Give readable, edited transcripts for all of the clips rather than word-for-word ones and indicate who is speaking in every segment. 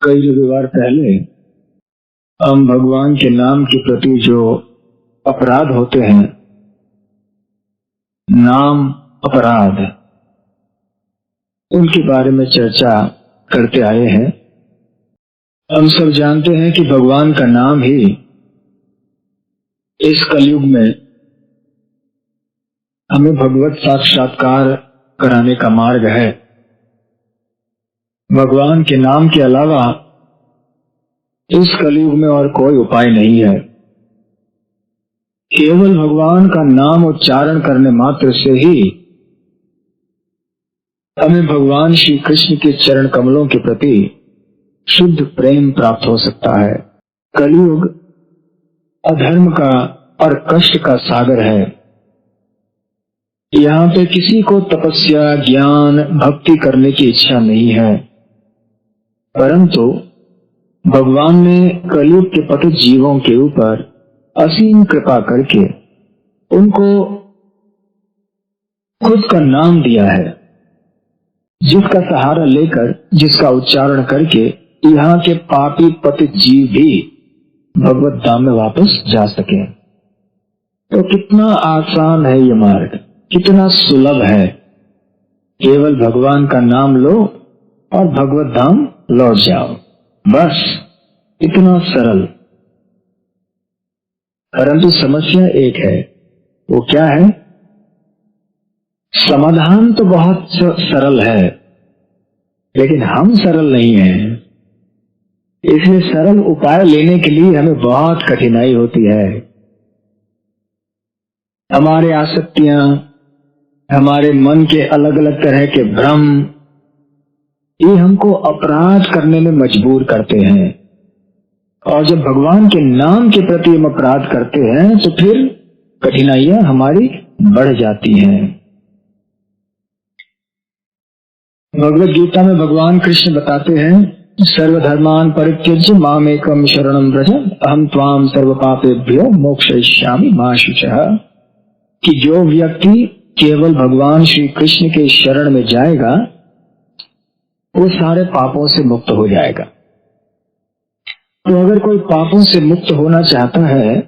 Speaker 1: कई रविवार पहले हम भगवान के नाम के प्रति जो अपराध होते हैं, नाम अपराध, उनके बारे में चर्चा करते आए हैं। हम सब जानते हैं कि भगवान का नाम ही इस कलयुग में हमें भगवत साक्षात्कार कराने का मार्ग है। भगवान के नाम के अलावा इस कलयुग में और कोई उपाय नहीं है। केवल भगवान का नाम उच्चारण करने मात्र से ही हमें भगवान श्री कृष्ण के चरण कमलों के प्रति शुद्ध प्रेम प्राप्त हो सकता है। कलयुग अधर्म का और कष्ट का सागर है। यहाँ पे किसी को तपस्या, ज्ञान, भक्ति करने की इच्छा नहीं है, परंतु भगवान ने कलयुग के पतित जीवों के ऊपर असीम कृपा करके उनको खुद का नाम दिया है, जिसका सहारा लेकर, जिसका उच्चारण करके यहाँ के पापी पतित जीव भी भगवत धाम में वापस जा सके। तो कितना आसान है ये मार्ग, कितना सुलभ है। केवल भगवान का नाम लो और भगवत धाम लौट जाओ, बस इतना सरल। परंतु समस्या एक है, वो क्या है? समाधान तो बहुत सरल है, लेकिन हम सरल नहीं हैं। इसलिए सरल उपाय लेने के लिए हमें बहुत कठिनाई होती है। हमारे आसक्तियां, हमारे मन के अलग अलग तरह के भ्रम, ये हमको अपराध करने में मजबूर करते हैं। और जब भगवान के नाम के प्रति हम अपराध करते हैं तो फिर कठिनाइयां हमारी बढ़ जाती हैं। भगवत गीता में भगवान कृष्ण बताते हैं, सर्वधर्मान परित्यज्य मामेकम शरणं व्रज अहम त्वाम सर्व पापेभ्यो मोक्षयिष्यामि मा शुचः। कि जो व्यक्ति केवल भगवान श्री कृष्ण के शरण में जाएगा वो सारे पापों से मुक्त हो जाएगा। तो अगर कोई पापों से मुक्त होना चाहता है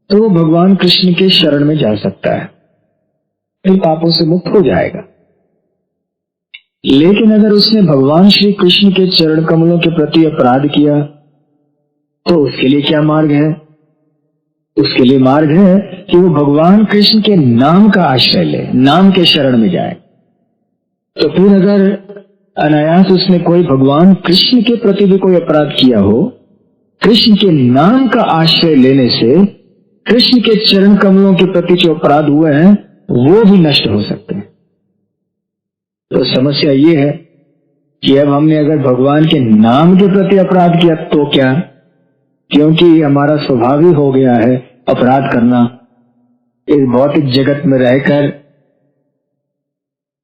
Speaker 1: तो वो भगवान कृष्ण के शरण में जा सकता है, फिर पापों से मुक्त हो जाएगा। लेकिन अगर उसने भगवान श्री कृष्ण के चरण कमलों के प्रति अपराध किया तो उसके लिए क्या मार्ग है? उसके लिए मार्ग है कि वो भगवान कृष्ण के नाम का आश्रय ले, नाम के शरण में जाए। तो फिर अगर अनायास उसने कोई भगवान कृष्ण के प्रति भी कोई अपराध किया हो, कृष्ण के नाम का आश्रय लेने से कृष्ण के चरण कमलों के प्रति जो अपराध हुए हैं वो भी नष्ट हो सकते हैं। तो समस्या ये है कि अब हमने अगर भगवान के नाम के प्रति अपराध किया तो क्या? क्योंकि हमारा स्वभाव ही हो गया है अपराध करना। इस भौतिक जगत में रहकर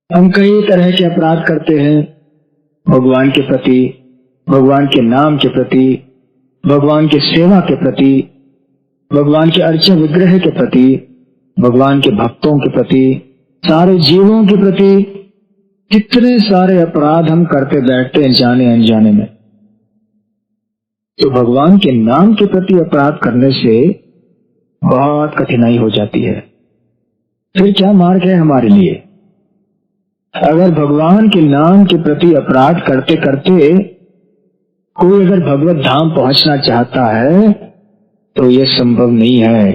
Speaker 1: हम कई तरह के अपराध करते हैं, भगवान के प्रति, भगवान के नाम के प्रति, भगवान के सेवा के प्रति, भगवान के अर्चा विग्रह के प्रति, भगवान के भक्तों के प्रति, सारे जीवों के प्रति कितने सारे अपराध हम करते बैठते हैं जाने अनजाने में। तो भगवान के नाम के प्रति अपराध करने से बहुत कठिनाई हो जाती है। फिर क्या मार्ग है हमारे लिए? अगर भगवान के नाम के प्रति अपराध करते करते कोई अगर भगवत धाम पहुंचना चाहता है तो यह संभव नहीं है।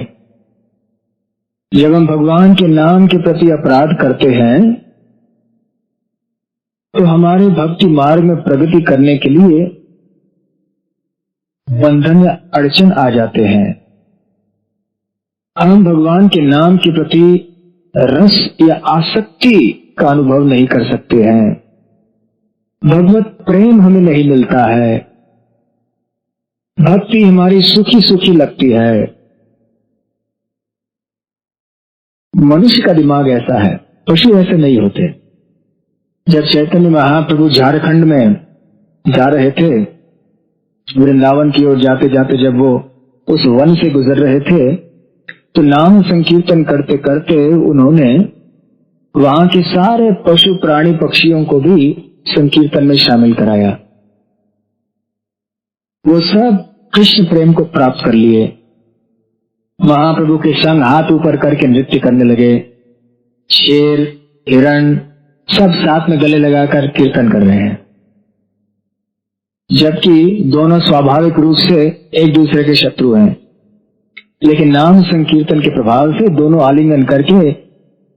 Speaker 1: जब हम भगवान के नाम के प्रति अपराध करते हैं तो हमारे भक्ति मार्ग में प्रगति करने के लिए बंधन या अड़चन आ जाते हैं। हम भगवान के नाम के प्रति रस या आसक्ति का अनुभव नहीं कर सकते हैं। भगवत प्रेम हमें नहीं मिलता है। भक्ति हमारी सूखी सूखी लगती है। मनुष्य का दिमाग ऐसा है, पशु ऐसे नहीं होते। जब चैतन्य महाप्रभु झारखंड में जा रहे थे, वृंदावन की ओर जाते जाते जब वो उस वन से गुजर रहे थे तो नाम संकीर्तन करते करते उन्होंने वहां के सारे पशु प्राणी पक्षियों को भी संकीर्तन में शामिल कराया। वो सब कृष्ण प्रेम को प्राप्त कर लिए। महाप्रभु के संग हाथ ऊपर करके नृत्य करने लगे। शेर, हिरण सब साथ में गले लगाकर कीर्तन कर रहे हैं, जबकि दोनों स्वाभाविक रूप से एक दूसरे के शत्रु हैं। लेकिन नाम संकीर्तन के प्रभाव से दोनों आलिंगन करके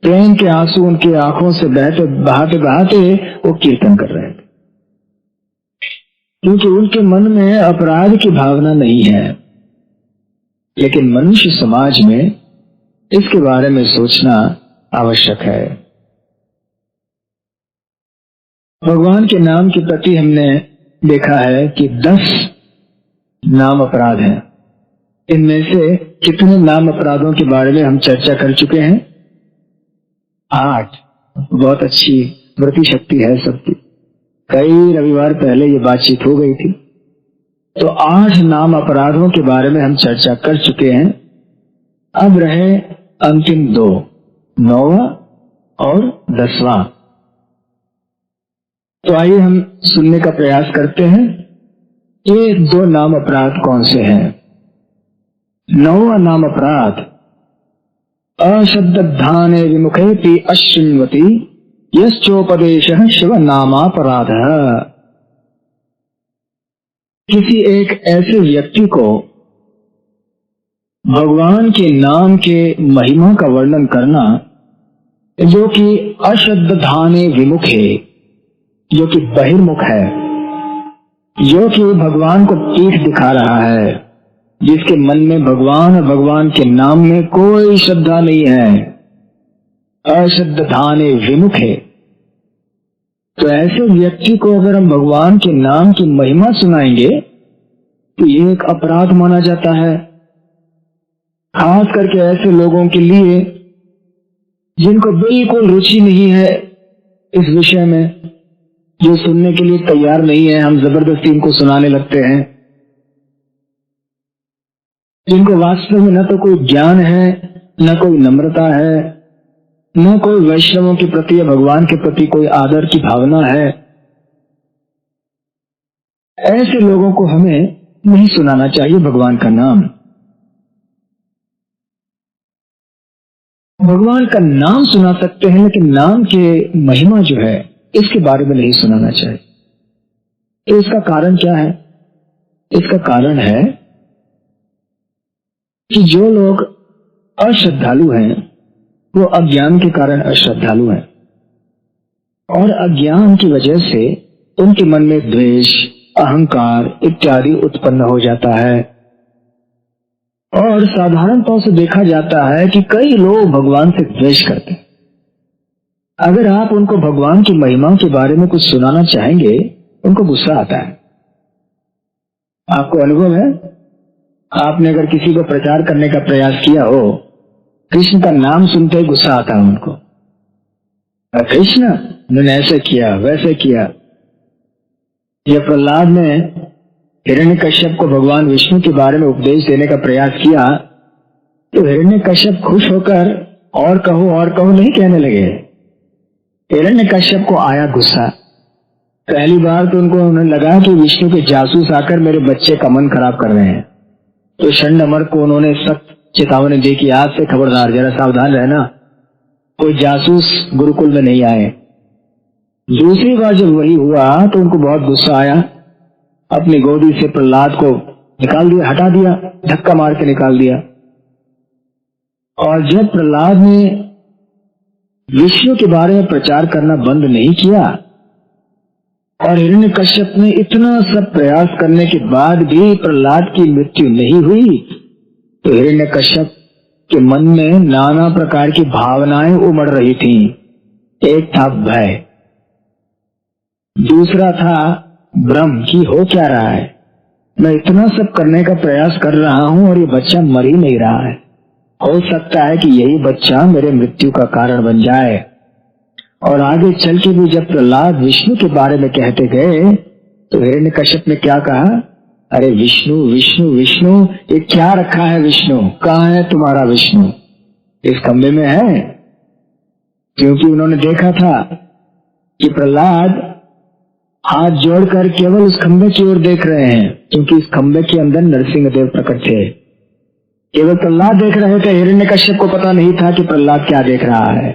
Speaker 1: प्रेम के आंसू उनकी आंखों से बहाते बहाते वो कीर्तन कर रहे थे, क्योंकि उनके मन में अपराध की भावना नहीं है। लेकिन मनुष्य समाज में इसके बारे में सोचना आवश्यक है। भगवान के नाम के प्रति हमने देखा है कि 10 नाम अपराध हैं। इनमें से कितने नाम अपराधों के बारे में हम चर्चा कर चुके हैं? 8। बहुत अच्छी स्मृति शक्ति है सबकी। कई रविवार पहले ये बातचीत हो गई थी। तो 8 नाम अपराधों के बारे में हम चर्चा कर चुके हैं। अब रहे अंतिम 2, 9वां और 10वां। तो आइए हम सुनने का प्रयास करते हैं ये 2 नाम अपराध कौन से हैं। 9वां नाम अपराध, अशब्दधाने विमुखेति अश्रिण्वति यश्चोपदेशः शिव नामापराधः। किसी एक ऐसे व्यक्ति को भगवान के नाम के महिमा का वर्णन करना जो कि अशब्दधाने विमुख है, जो कि बहिर्मुख है, जो कि भगवान को पीठ दिखा रहा है, जिसके मन में भगवान और भगवान के नाम में कोई श्रद्धा नहीं है, अशब्दधाने विमुख है। तो ऐसे व्यक्ति को अगर हम भगवान के नाम की महिमा सुनाएंगे तो ये एक अपराध माना जाता है। खास करके ऐसे लोगों के लिए जिनको बिल्कुल रुचि नहीं है इस विषय में, जो सुनने के लिए तैयार नहीं है, हम जबरदस्ती इनको सुनाने लगते हैं। जिनको वास्तव में न तो कोई ज्ञान है, न कोई नम्रता है, न कोई वैष्णवों के प्रति या भगवान के प्रति कोई आदर की भावना है, ऐसे लोगों को हमें नहीं सुनाना चाहिए भगवान का नाम। भगवान का नाम सुना सकते हैं, लेकिन नाम के महिमा जो है इसके बारे में नहीं सुनाना चाहिए। तो इसका कारण क्या है? इसका कारण है कि जो लोग अश्रद्धालु हैं वो अज्ञान के कारण अश्रद्धालु हैं, और अज्ञान की वजह से उनके मन में द्वेष, अहंकार इत्यादि उत्पन्न हो जाता है। और साधारण तौर से देखा जाता है कि कई लोग भगवान से द्वेष करते हैं। अगर आप उनको भगवान की महिमा के बारे में कुछ सुनाना चाहेंगे, उनको गुस्सा आता है। आपको अनुभव है? आपने अगर किसी को प्रचार करने का प्रयास किया हो, कृष्ण का नाम सुनते ही गुस्सा आता है उनको। कृष्ण ने ऐसे किया, वैसे किया। जब प्रहलाद ने हिरण्यकश्यप को भगवान विष्णु के बारे में उपदेश देने का प्रयास किया तो हिरण्यकश्यप खुश होकर और कहो नहीं कहने लगे। हिरण्यकश्यप को आया गुस्सा। पहली बार तो उन्हें लगा कि विष्णु के जासूस आकर मेरे बच्चे का मन खराब कर रहे हैं। तो षण्डमर को उन्होंने सख्त चेतावनी दी कि आज से खबरदार, जरा सावधान रहना, कोई जासूस गुरुकुल में नहीं आए। दूसरी बार जब वही हुआ तो उनको बहुत गुस्सा आया। अपनी गोदी से प्रहलाद को निकाल दिया, हटा दिया, धक्का मार के निकाल दिया। और जब प्रहलाद ने विष्णु के बारे में प्रचार करना बंद नहीं किया और हिरण्यकश्यप ने इतना सब प्रयास करने के बाद भी प्रहलाद की मृत्यु नहीं हुई, तो हिरण्यकश्यप के मन में नाना प्रकार की भावनाएं उमड़ रही थीं। एक था भय, दूसरा था भ्रम कि हो क्या रहा है, मैं इतना सब करने का प्रयास कर रहा हूं और ये बच्चा मर ही नहीं रहा है। हो सकता है कि यही बच्चा मेरे मृत्यु का कारण बन जाए। और आगे चल के भी जब प्रहलाद विष्णु के बारे में कहते गए तो हिरण्यकश्यप ने क्या कहा? अरे विष्णु विष्णु विष्णु, ये क्या रखा है विष्णु? कहाँ है तुम्हारा विष्णु? इस कमरे में है। क्योंकि उन्होंने देखा था कि प्रहलाद हाथ जोड़कर केवल उस खंबे की ओर देख रहे हैं, क्योंकि इस खंबे के अंदर नरसिंह देव प्रकट थे। केवल प्रहलाद देख रहे थे, हिरण्यकश्यप को पता नहीं था कि प्रहलाद क्या देख रहा है।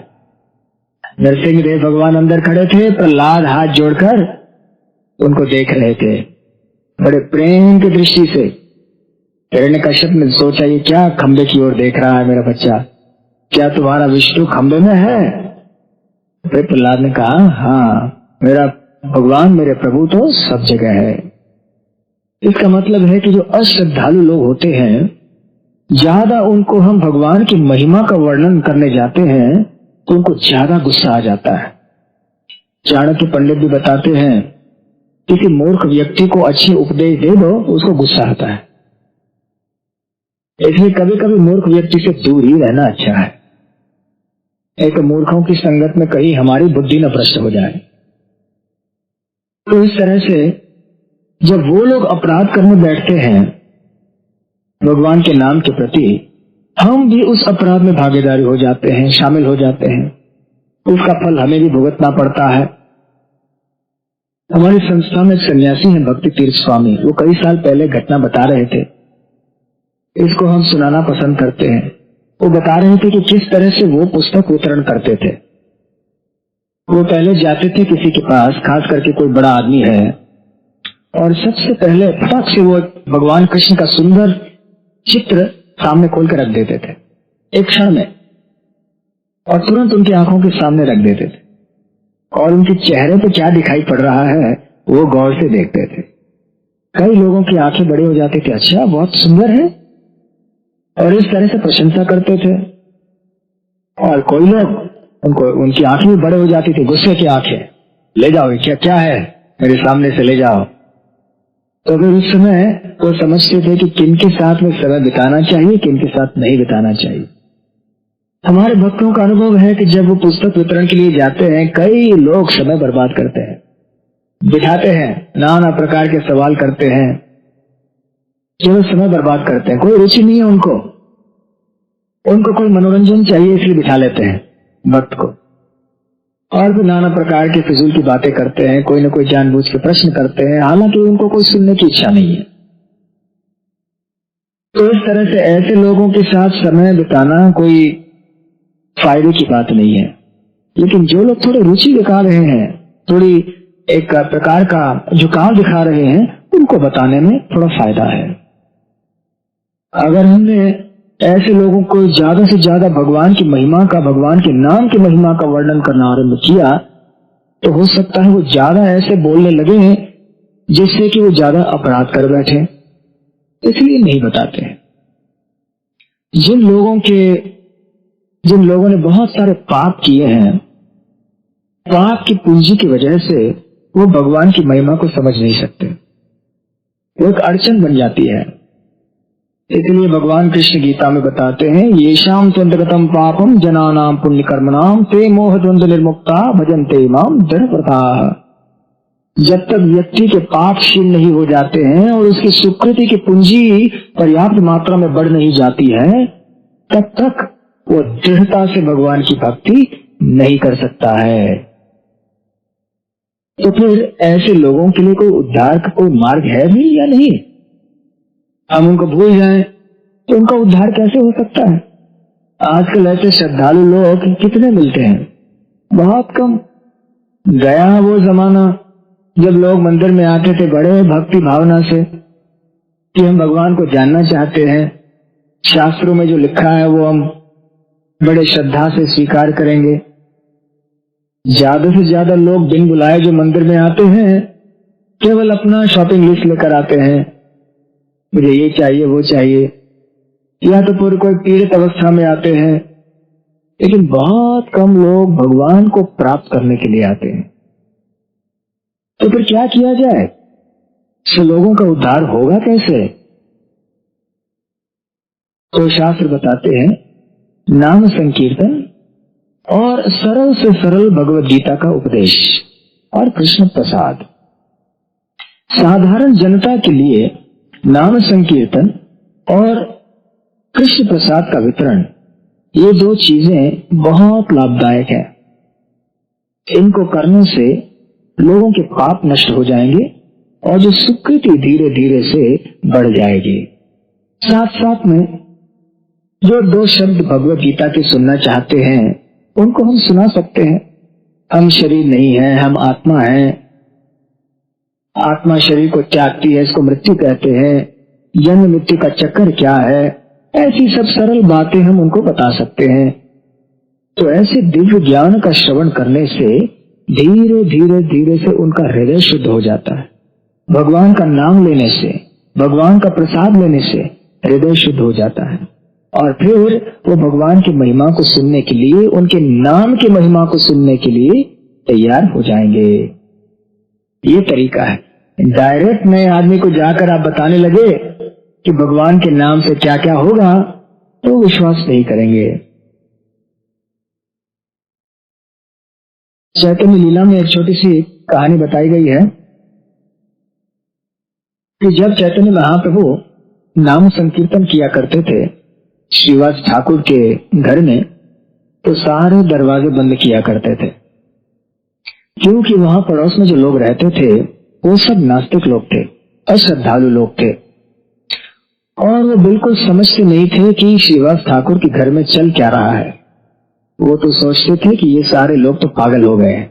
Speaker 1: नरसिंह देव भगवान अंदर खड़े थे, प्रहलाद हाथ जोड़कर उनको देख रहे थे बड़े प्रेम की दृष्टि से। हिरण्यकश्यप ने सोचा, ये क्या खंबे की ओर देख रहा है मेरा बच्चा, क्या तुम्हारा विष्णु खंबे में है? फिर प्रहलाद ने कहा, हाँ, मेरा भगवान, मेरे प्रभु तो सब जगह है। इसका मतलब है कि जो अश्रद्धालु लोग होते हैं, ज्यादा उनको हम भगवान की महिमा का वर्णन करने जाते हैं तो उनको ज्यादा गुस्सा आ जाता है। चाणक्य पंडित भी बताते हैं, किसी मूर्ख व्यक्ति को अच्छी उपदेश दे दो, उसको गुस्सा आता है। इसलिए कभी कभी मूर्ख व्यक्ति से दूर ही रहना अच्छा है। एक मूर्खों की संगत में कहीं हमारी बुद्धि न भ्रष्ट हो जाए। तो इस तरह से जब वो लोग अपराध करने बैठते हैं भगवान के नाम के प्रति, हम भी उस अपराध में भागीदारी हो जाते हैं, शामिल हो जाते हैं। उसका फल हमें भी भुगतना पड़ता है। हमारी संस्था में एक सन्यासी हैं, भक्ति तीर्थ स्वामी, वो कई साल पहले घटना बता रहे थे। इसको हम सुनाना पसंद करते हैं। वो बता रहे थे कि किस तरह से वो पुस्तक वितरण करते थे। वो पहले जाते थे किसी के पास, खास करके कोई बड़ा आदमी है, और सबसे पहले फटाक से वो भगवान कृष्ण का सुंदर चित्र सामने खोल कर रख देते थे एक क्षण में, और तुरंत उनकी आंखों के सामने रख देते थे, और उनके चेहरे पे क्या दिखाई पड़ रहा है वो गौर से देखते थे। कई लोगों की आंखें बड़ी हो जाती थी, अच्छा बहुत सुंदर है, और इस तरह से प्रशंसा करते थे। और कोई लोग उनकी आंखें भी बड़े हो जाती थी, गुस्से की आंखें, ले जाओ, क्या क्या है, मेरे सामने से ले जाओ। तो फिर उस समय वो समझते थे कि किनके साथ में समय बिताना चाहिए, किनके साथ नहीं बिताना चाहिए। हमारे भक्तों का अनुभव है कि जब वो पुस्तक वितरण के लिए जाते हैं, कई लोग समय बर्बाद करते हैं, बिठाते हैं, नाना प्रकार के सवाल करते हैं, केवल समय बर्बाद करते हैं। कोई रुचि नहीं है उनको कोई मनोरंजन चाहिए, इसलिए बिठा लेते हैं भक्त को, और भी नाना प्रकार की फिजूल की बातें करते हैं, कोई न कोई जानबूझ के प्रश्न करते हैं, हालांकि उनको कोई सुनने की इच्छा नहीं है। तो इस तरह से ऐसे लोगों के साथ समय बिताना कोई फायदे की बात नहीं है। लेकिन जो लोग थोड़े रुचि दिखा रहे हैं, थोड़ी एक प्रकार का झुकाव दिखा रहे हैं, उनको बताने में थोड़ा फायदा है। अगर हमने ऐसे लोगों को ज्यादा से ज्यादा भगवान की महिमा का, भगवान के नाम की महिमा का वर्णन करना आरंभ किया, तो हो सकता है वो ज्यादा ऐसे बोलने लगे जिससे कि वो ज्यादा अपराध कर बैठे, इसलिए नहीं बताते हैं। जिन लोगों ने बहुत सारे पाप किए हैं, पाप की पूंजी की वजह से वो भगवान की महिमा को समझ नहीं सकते, वो एक अड़चन बन जाती है। इसलिए भगवान कृष्ण गीता में बताते हैं, येषां त्वन्तगतं पापम जनानां पुण्य कर्मणाम ते मोह द्वंद्व निर्मुक्ता भजन्ते माम दृढ़व्रताः। जब तक व्यक्ति के पाप क्षीण नहीं हो जाते हैं और उसकी सुकृति की पूंजी पर्याप्त मात्रा में बढ़ नहीं जाती है, तब तक वो दृढ़ता से भगवान की भक्ति नहीं कर सकता है। तो फिर ऐसे लोगों के लिए कोई उद्धार का कोई मार्ग है भी या नहीं? हम उनको भूल जाएं तो उनका उद्धार कैसे हो सकता है? आजकल ऐसे श्रद्धालु लोग कितने मिलते हैं? बहुत कम। गया वो जमाना जब लोग मंदिर में आते थे बड़े भक्ति भावना से कि हम भगवान को जानना चाहते हैं, शास्त्रों में जो लिखा है वो हम बड़े श्रद्धा से स्वीकार करेंगे। ज्यादा से ज्यादा लोग बिन बुलाए जो मंदिर में आते हैं, केवल अपना शॉपिंग लिस्ट लेकर आते हैं, मुझे ये चाहिए वो चाहिए, या तो पूरी कोई पीड़ित अवस्था में आते हैं। लेकिन बहुत कम लोग भगवान को प्राप्त करने के लिए आते हैं। तो फिर क्या किया जाए? तो लोगों का उद्धार होगा कैसे? तो शास्त्र बताते हैं, नाम संकीर्तन और सरल से सरल भगवद गीता का उपदेश और कृष्ण प्रसाद। साधारण जनता के लिए नाम संकीर्तन और कृष्ण प्रसाद का वितरण, ये दो चीजें बहुत लाभदायक है। इनको करने से लोगों के पाप नष्ट हो जाएंगे और जो सुकृति धीरे धीरे से बढ़ जाएगी। साथ साथ में जो 2 शब्द भगवत गीता के सुनना चाहते हैं उनको हम सुना सकते हैं। हम शरीर नहीं है, हम आत्मा है। आत्मा शरीर को त्यागती है, इसको मृत्यु कहते हैं। जन्म मृत्यु का चक्कर क्या है, ऐसी सब सरल बातें हम उनको बता सकते हैं। तो ऐसे दिव्य ज्ञान का श्रवण करने से धीरे धीरे धीरे से उनका हृदय शुद्ध हो जाता है। भगवान का नाम लेने से, भगवान का प्रसाद लेने से हृदय शुद्ध हो जाता है और फिर वो भगवान की महिमा को सुनने के लिए, उनके नाम की महिमा को सुनने के लिए तैयार हो जाएंगे। ये तरीका है। डायरेक्ट नए आदमी को जाकर आप बताने लगे कि भगवान के नाम से क्या क्या होगा तो विश्वास नहीं करेंगे। चैतन्य लीला में एक छोटी सी कहानी बताई गई है कि जब चैतन्य महाप्रभु नाम संकीर्तन किया करते थे श्रीवास ठाकुर के घर में, तो सारे दरवाजे बंद किया करते थे, क्योंकि वहां पड़ोस में जो लोग रहते थे वो सब नास्तिक लोग थे, अश्रद्धालु लोग थे और वो बिल्कुल समझते नहीं थे कि श्रीवास ठाकुर के घर में चल क्या रहा है। वो तो सोचते थे कि ये सारे लोग तो पागल हो गए हैं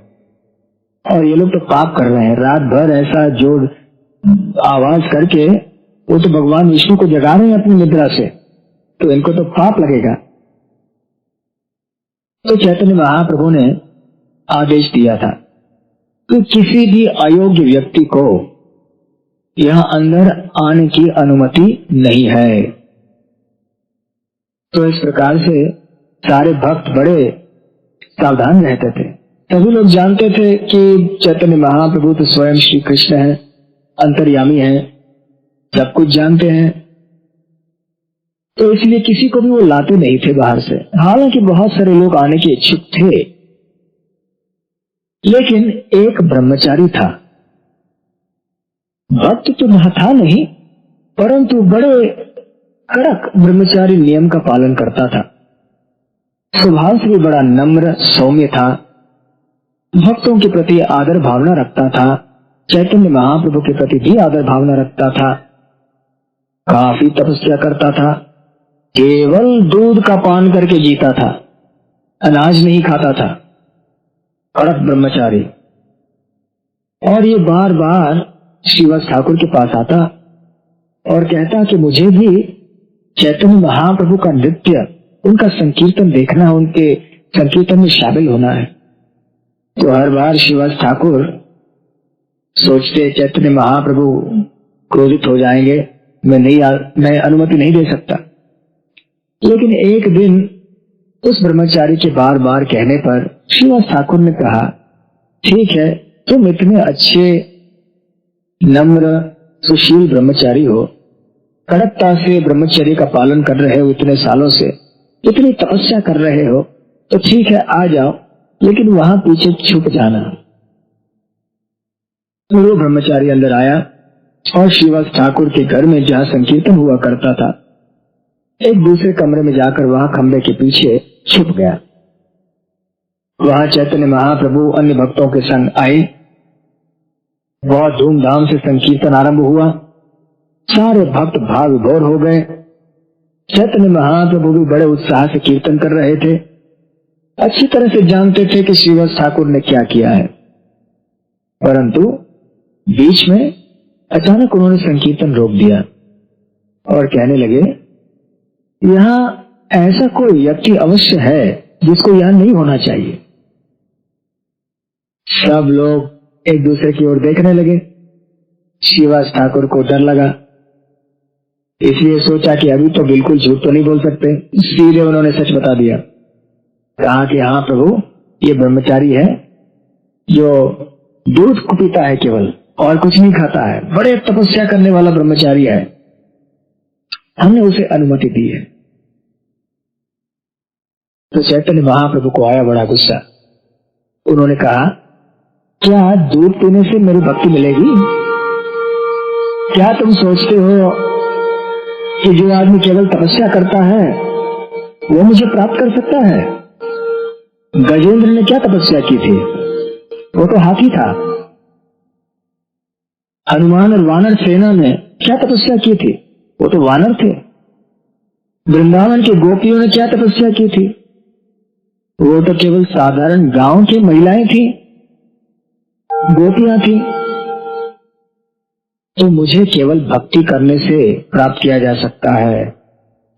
Speaker 1: और ये लोग तो पाप कर रहे हैं। रात भर ऐसा जोर आवाज करके वो तो भगवान विष्णु को जगा रहे हैं अपनी निद्रा से, तो इनको तो पाप लगेगा। तो चैतन्य महाप्रभु ने आदेश दिया था कि किसी भी अयोग्य व्यक्ति को यहाँ अंदर आने की अनुमति नहीं है। तो इस प्रकार से सारे भक्त बड़े सावधान रहते थे। सभी लोग जानते थे कि चैतन्य महाप्रभु तो स्वयं श्री कृष्ण है, अंतर्यामी है, सब कुछ जानते हैं, तो इसलिए किसी को भी वो लाते नहीं थे बाहर से। हालांकि बहुत सारे लोग आने के इच्छुक थे, लेकिन एक ब्रह्मचारी था। भक्त तो था नहीं, परंतु बड़े कड़क ब्रह्मचारी नियम का पालन करता था। स्वभाव से भी बड़ा नम्र सौम्य था, भक्तों के प्रति आदर भावना रखता था, चैतन्य महाप्रभु के प्रति भी आदर भावना रखता था। काफी तपस्या करता था, केवल दूध का पान करके जीता था, अनाज नहीं खाता था, कड़क ब्रह्मचारी। और ये बार बार श्रीवास ठाकुर के पास आता और कहता कि मुझे भी चैतन्य महाप्रभु का नृत्य, उनका संकीर्तन देखना है, उनके संकीर्तन में शामिल होना है। तो हर बार श्रीवास ठाकुर सोचते चैतन्य महाप्रभु क्रोधित हो जाएंगे, मैं अनुमति नहीं दे सकता। लेकिन एक दिन उस ब्रह्मचारी के बार बार कहने पर श्रीवास ठाकुर ने कहा, ठीक है, तुम इतने अच्छे नम्र सुशील ब्रह्मचारी हो, कड़कता से ब्रह्मचर्य का पालन कर रहे हो, इतने सालों से इतनी तपस्या कर रहे हो, तो ठीक है आ जाओ, लेकिन वहां पीछे छुप जाना। वो ब्रह्मचारी अंदर आया और श्रीवास ठाकुर के घर में जहाँ संकीर्तन हुआ करता था, एक दूसरे कमरे में जाकर वहां खंबे के पीछे छुप गया। वहां चैतन्य महाप्रभु अन्य भक्तों के संग आए, बहुत धूमधाम से संकीर्तन आरंभ हुआ। सारे भक्त भाव विभोर हो गए। चैतन्य महाप्रभु भी बड़े उत्साह से कीर्तन कर रहे थे, अच्छी तरह से जानते थे कि श्रीवास ठाकुर ने क्या किया है। परंतु बीच में अचानक उन्होंने संकीर्तन रोक दिया और कहने लगे, यहाँ ऐसा कोई व्यक्ति अवश्य है जिसको यहाँ नहीं होना चाहिए। सब लोग एक दूसरे की ओर देखने लगे। श्रीवास ठाकुर को डर लगा, इसलिए सोचा कि अभी तो बिल्कुल झूठ तो नहीं बोल सकते। सीधे उन्होंने सच बता दिया, कहा कि हाँ प्रभु, ये ब्रह्मचारी है जो दूध को पीता है केवल और कुछ नहीं खाता है, बड़े तपस्या करने वाला ब्रह्मचारी है, हमने उसे अनुमति दी है। तो चैतन्य महाप्रभु को आया बड़ा गुस्सा। उन्होंने कहा, क्या दूध पीने से मेरी भक्ति मिलेगी? क्या तुम सोचते हो कि जो आदमी केवल तपस्या करता है वो मुझे प्राप्त कर सकता है? गजेंद्र ने क्या तपस्या की थी? वो तो हाथी था, हनुमान और वानर सेना ने क्या तपस्या की थी? वो तो वानर थे। वृंदावन के गोपियों ने क्या तपस्या की थी? वो तो केवल साधारण गांव की महिलाएं थी, गोपियां थी। तो मुझे केवल भक्ति करने से प्राप्त किया जा सकता है।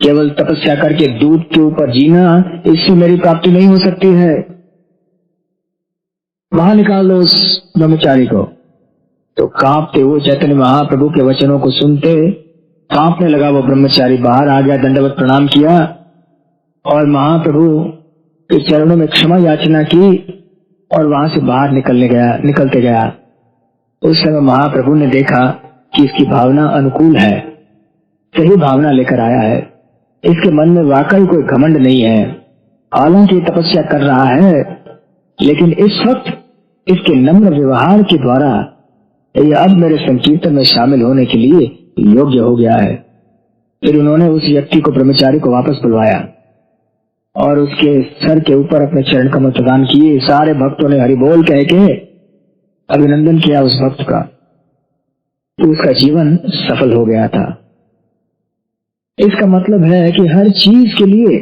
Speaker 1: केवल तपस्या करके दूध के ऊपर जीना, इससे मेरी प्राप्ति नहीं हो सकती है। बाहर निकाल लो उस ब्रह्मचारी को। तो कांपते हुए चैतन्य महाप्रभु के वचनों को सुनते कांपने लगा वो ब्रह्मचारी। बाहर आ गया, दंडवत प्रणाम किया और महाप्रभु के चरणों में क्षमा याचना की और वहां से बाहर निकलते गया। उस समय महाप्रभु ने देखा कि इसकी भावना अनुकूल है, सही भावना लेकर आया है, इसके मन में वाकई कोई घमंड नहीं है। हालांकि तपस्या कर रहा है, लेकिन इस वक्त इसके नम्र व्यवहार के द्वारा ये अब मेरे संकीर्तन में शामिल होने के लिए योग्य हो गया है। फिर उन्होंने उस व्यक्ति को, ब्रह्मचारी को वापस बुलवाया और उसके सर के ऊपर अपने चरण कमल प्रदान किए। सारे भक्तों ने हरि बोल कह के अभिनंदन किया उस भक्त का। तो उसका जीवन सफल हो गया था। इसका मतलब है कि हर चीज के लिए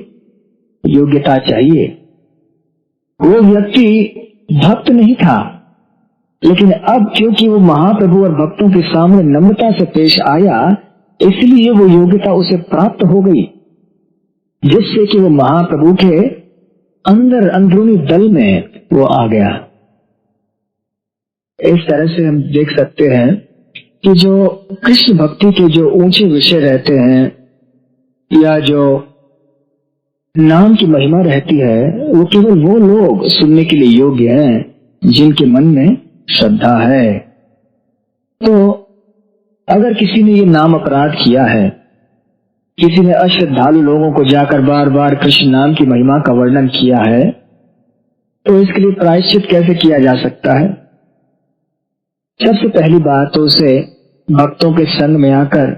Speaker 1: योग्यता चाहिए। वो व्यक्ति भक्त नहीं था, लेकिन अब क्योंकि वो महाप्रभु और भक्तों के सामने नम्रता से पेश आया, इसलिए वो योग्यता उसे प्राप्त हो गई, जिससे कि वो महाप्रभु के अंदर अंदरूनी दल में वो आ गया। इस तरह से हम देख सकते हैं कि जो कृष्ण भक्ति के जो ऊंचे विषय रहते हैं या जो नाम की महिमा रहती है, वो केवल वो लोग सुनने के लिए योग्य हैं जिनके मन में श्रद्धा है। तो अगर किसी ने ये नाम अपराध किया है, किसी ने अश्रद्धालु लोगों को जाकर बार बार कृष्ण नाम की महिमा का वर्णन किया है, तो इसके लिए प्रायश्चित कैसे किया जा सकता है? सबसे पहली बात तो उसे भक्तों के संग में आकर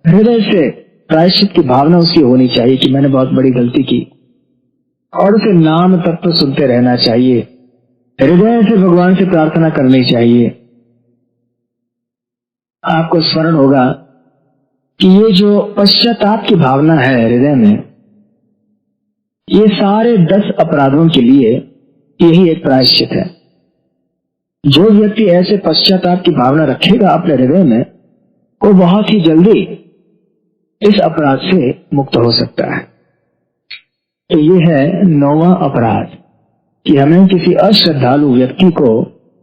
Speaker 1: हृदय से प्रायश्चित की भावना उसकी होनी चाहिए कि मैंने बहुत बड़ी गलती की, और उसे नाम तत्व सुनते रहना चाहिए। हृदय से भगवान से प्रार्थना करनी चाहिए। आपको स्मरण होगा कि ये जो पश्चाताप की भावना है हृदय में, ये सारे 10 अपराधों के लिए यही एक प्रायश्चित है। जो व्यक्ति ऐसे पश्चाताप की भावना रखेगा अपने हृदय में, वो बहुत ही जल्दी इस अपराध से मुक्त हो सकता है। तो ये है 9वां अपराध कि हमें किसी अश्रद्धालु व्यक्ति को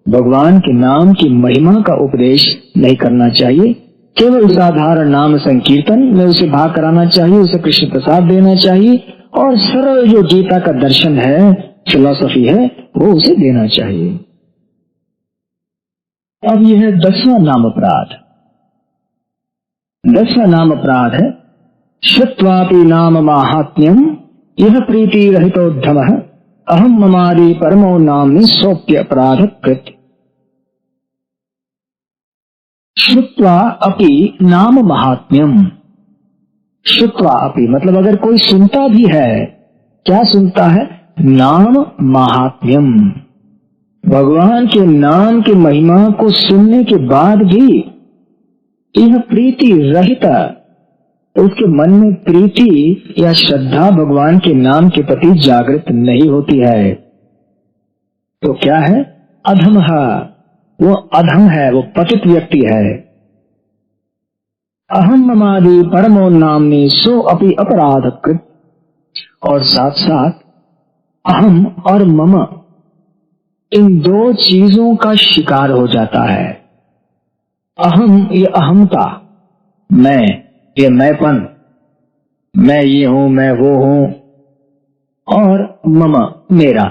Speaker 1: भगवान के नाम की महिमा का उपदेश नहीं करना चाहिए। केवल साधारण नाम संकीर्तन में उसे भाग कराना चाहिए, उसे कृष्ण प्रसाद देना चाहिए, और सरल जो गीता का दर्शन है, फिलॉसफी है, वो उसे देना चाहिए। अब यह है 10वां नाम अपराध। 10वां नाम अपराध है श्रुत्वापि नाम माहात्म्यम यह प्रीति रहितोद्धमः अहम ममादि परमो नाम्नि सोप्य अपराध कृत। श्रुत्वा अपि नाम महात्म्यम। श्रुत्वा अपि मतलब अगर कोई सुनता भी है, क्या सुनता है? नाम महात्म्यम। भगवान के नाम की महिमा को सुनने के बाद भी यह प्रीति रहित, उसके मन में प्रीति या श्रद्धा भगवान के नाम के प्रति जागृत नहीं होती है, तो क्या है? अधमः। वो अधम है, वो पतित व्यक्ति है। अहम ममादि परमो नाम्नि सो अपि अपराध कृत। और साथ साथ अहम और मम, इन 2 चीजों का शिकार हो जाता है। अहम ये अहमता, मैं ये मैंपन, मैं ये हूं, मैं वो हूं, और मम मेरा,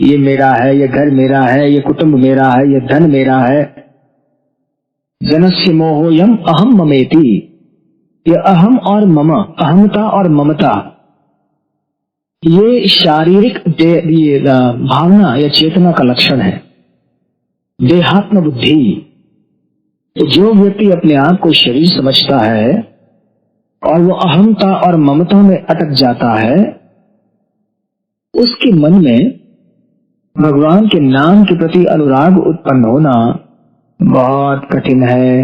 Speaker 1: ये मेरा है, ये घर मेरा है, ये कुटुंब मेरा है, ये धन मेरा है। जनस्य मोहोयम अहम ममेति। ये अहम और मम, अहमता और ममता, ये शारीरिक भावना या चेतना का लक्षण है, देहात्म बुद्धि। तो जो व्यक्ति अपने आप को शरीर समझता है और वो अहमता और ममता में अटक जाता है, उसके मन में भगवान के नाम के प्रति अनुराग उत्पन्न होना बहुत कठिन है।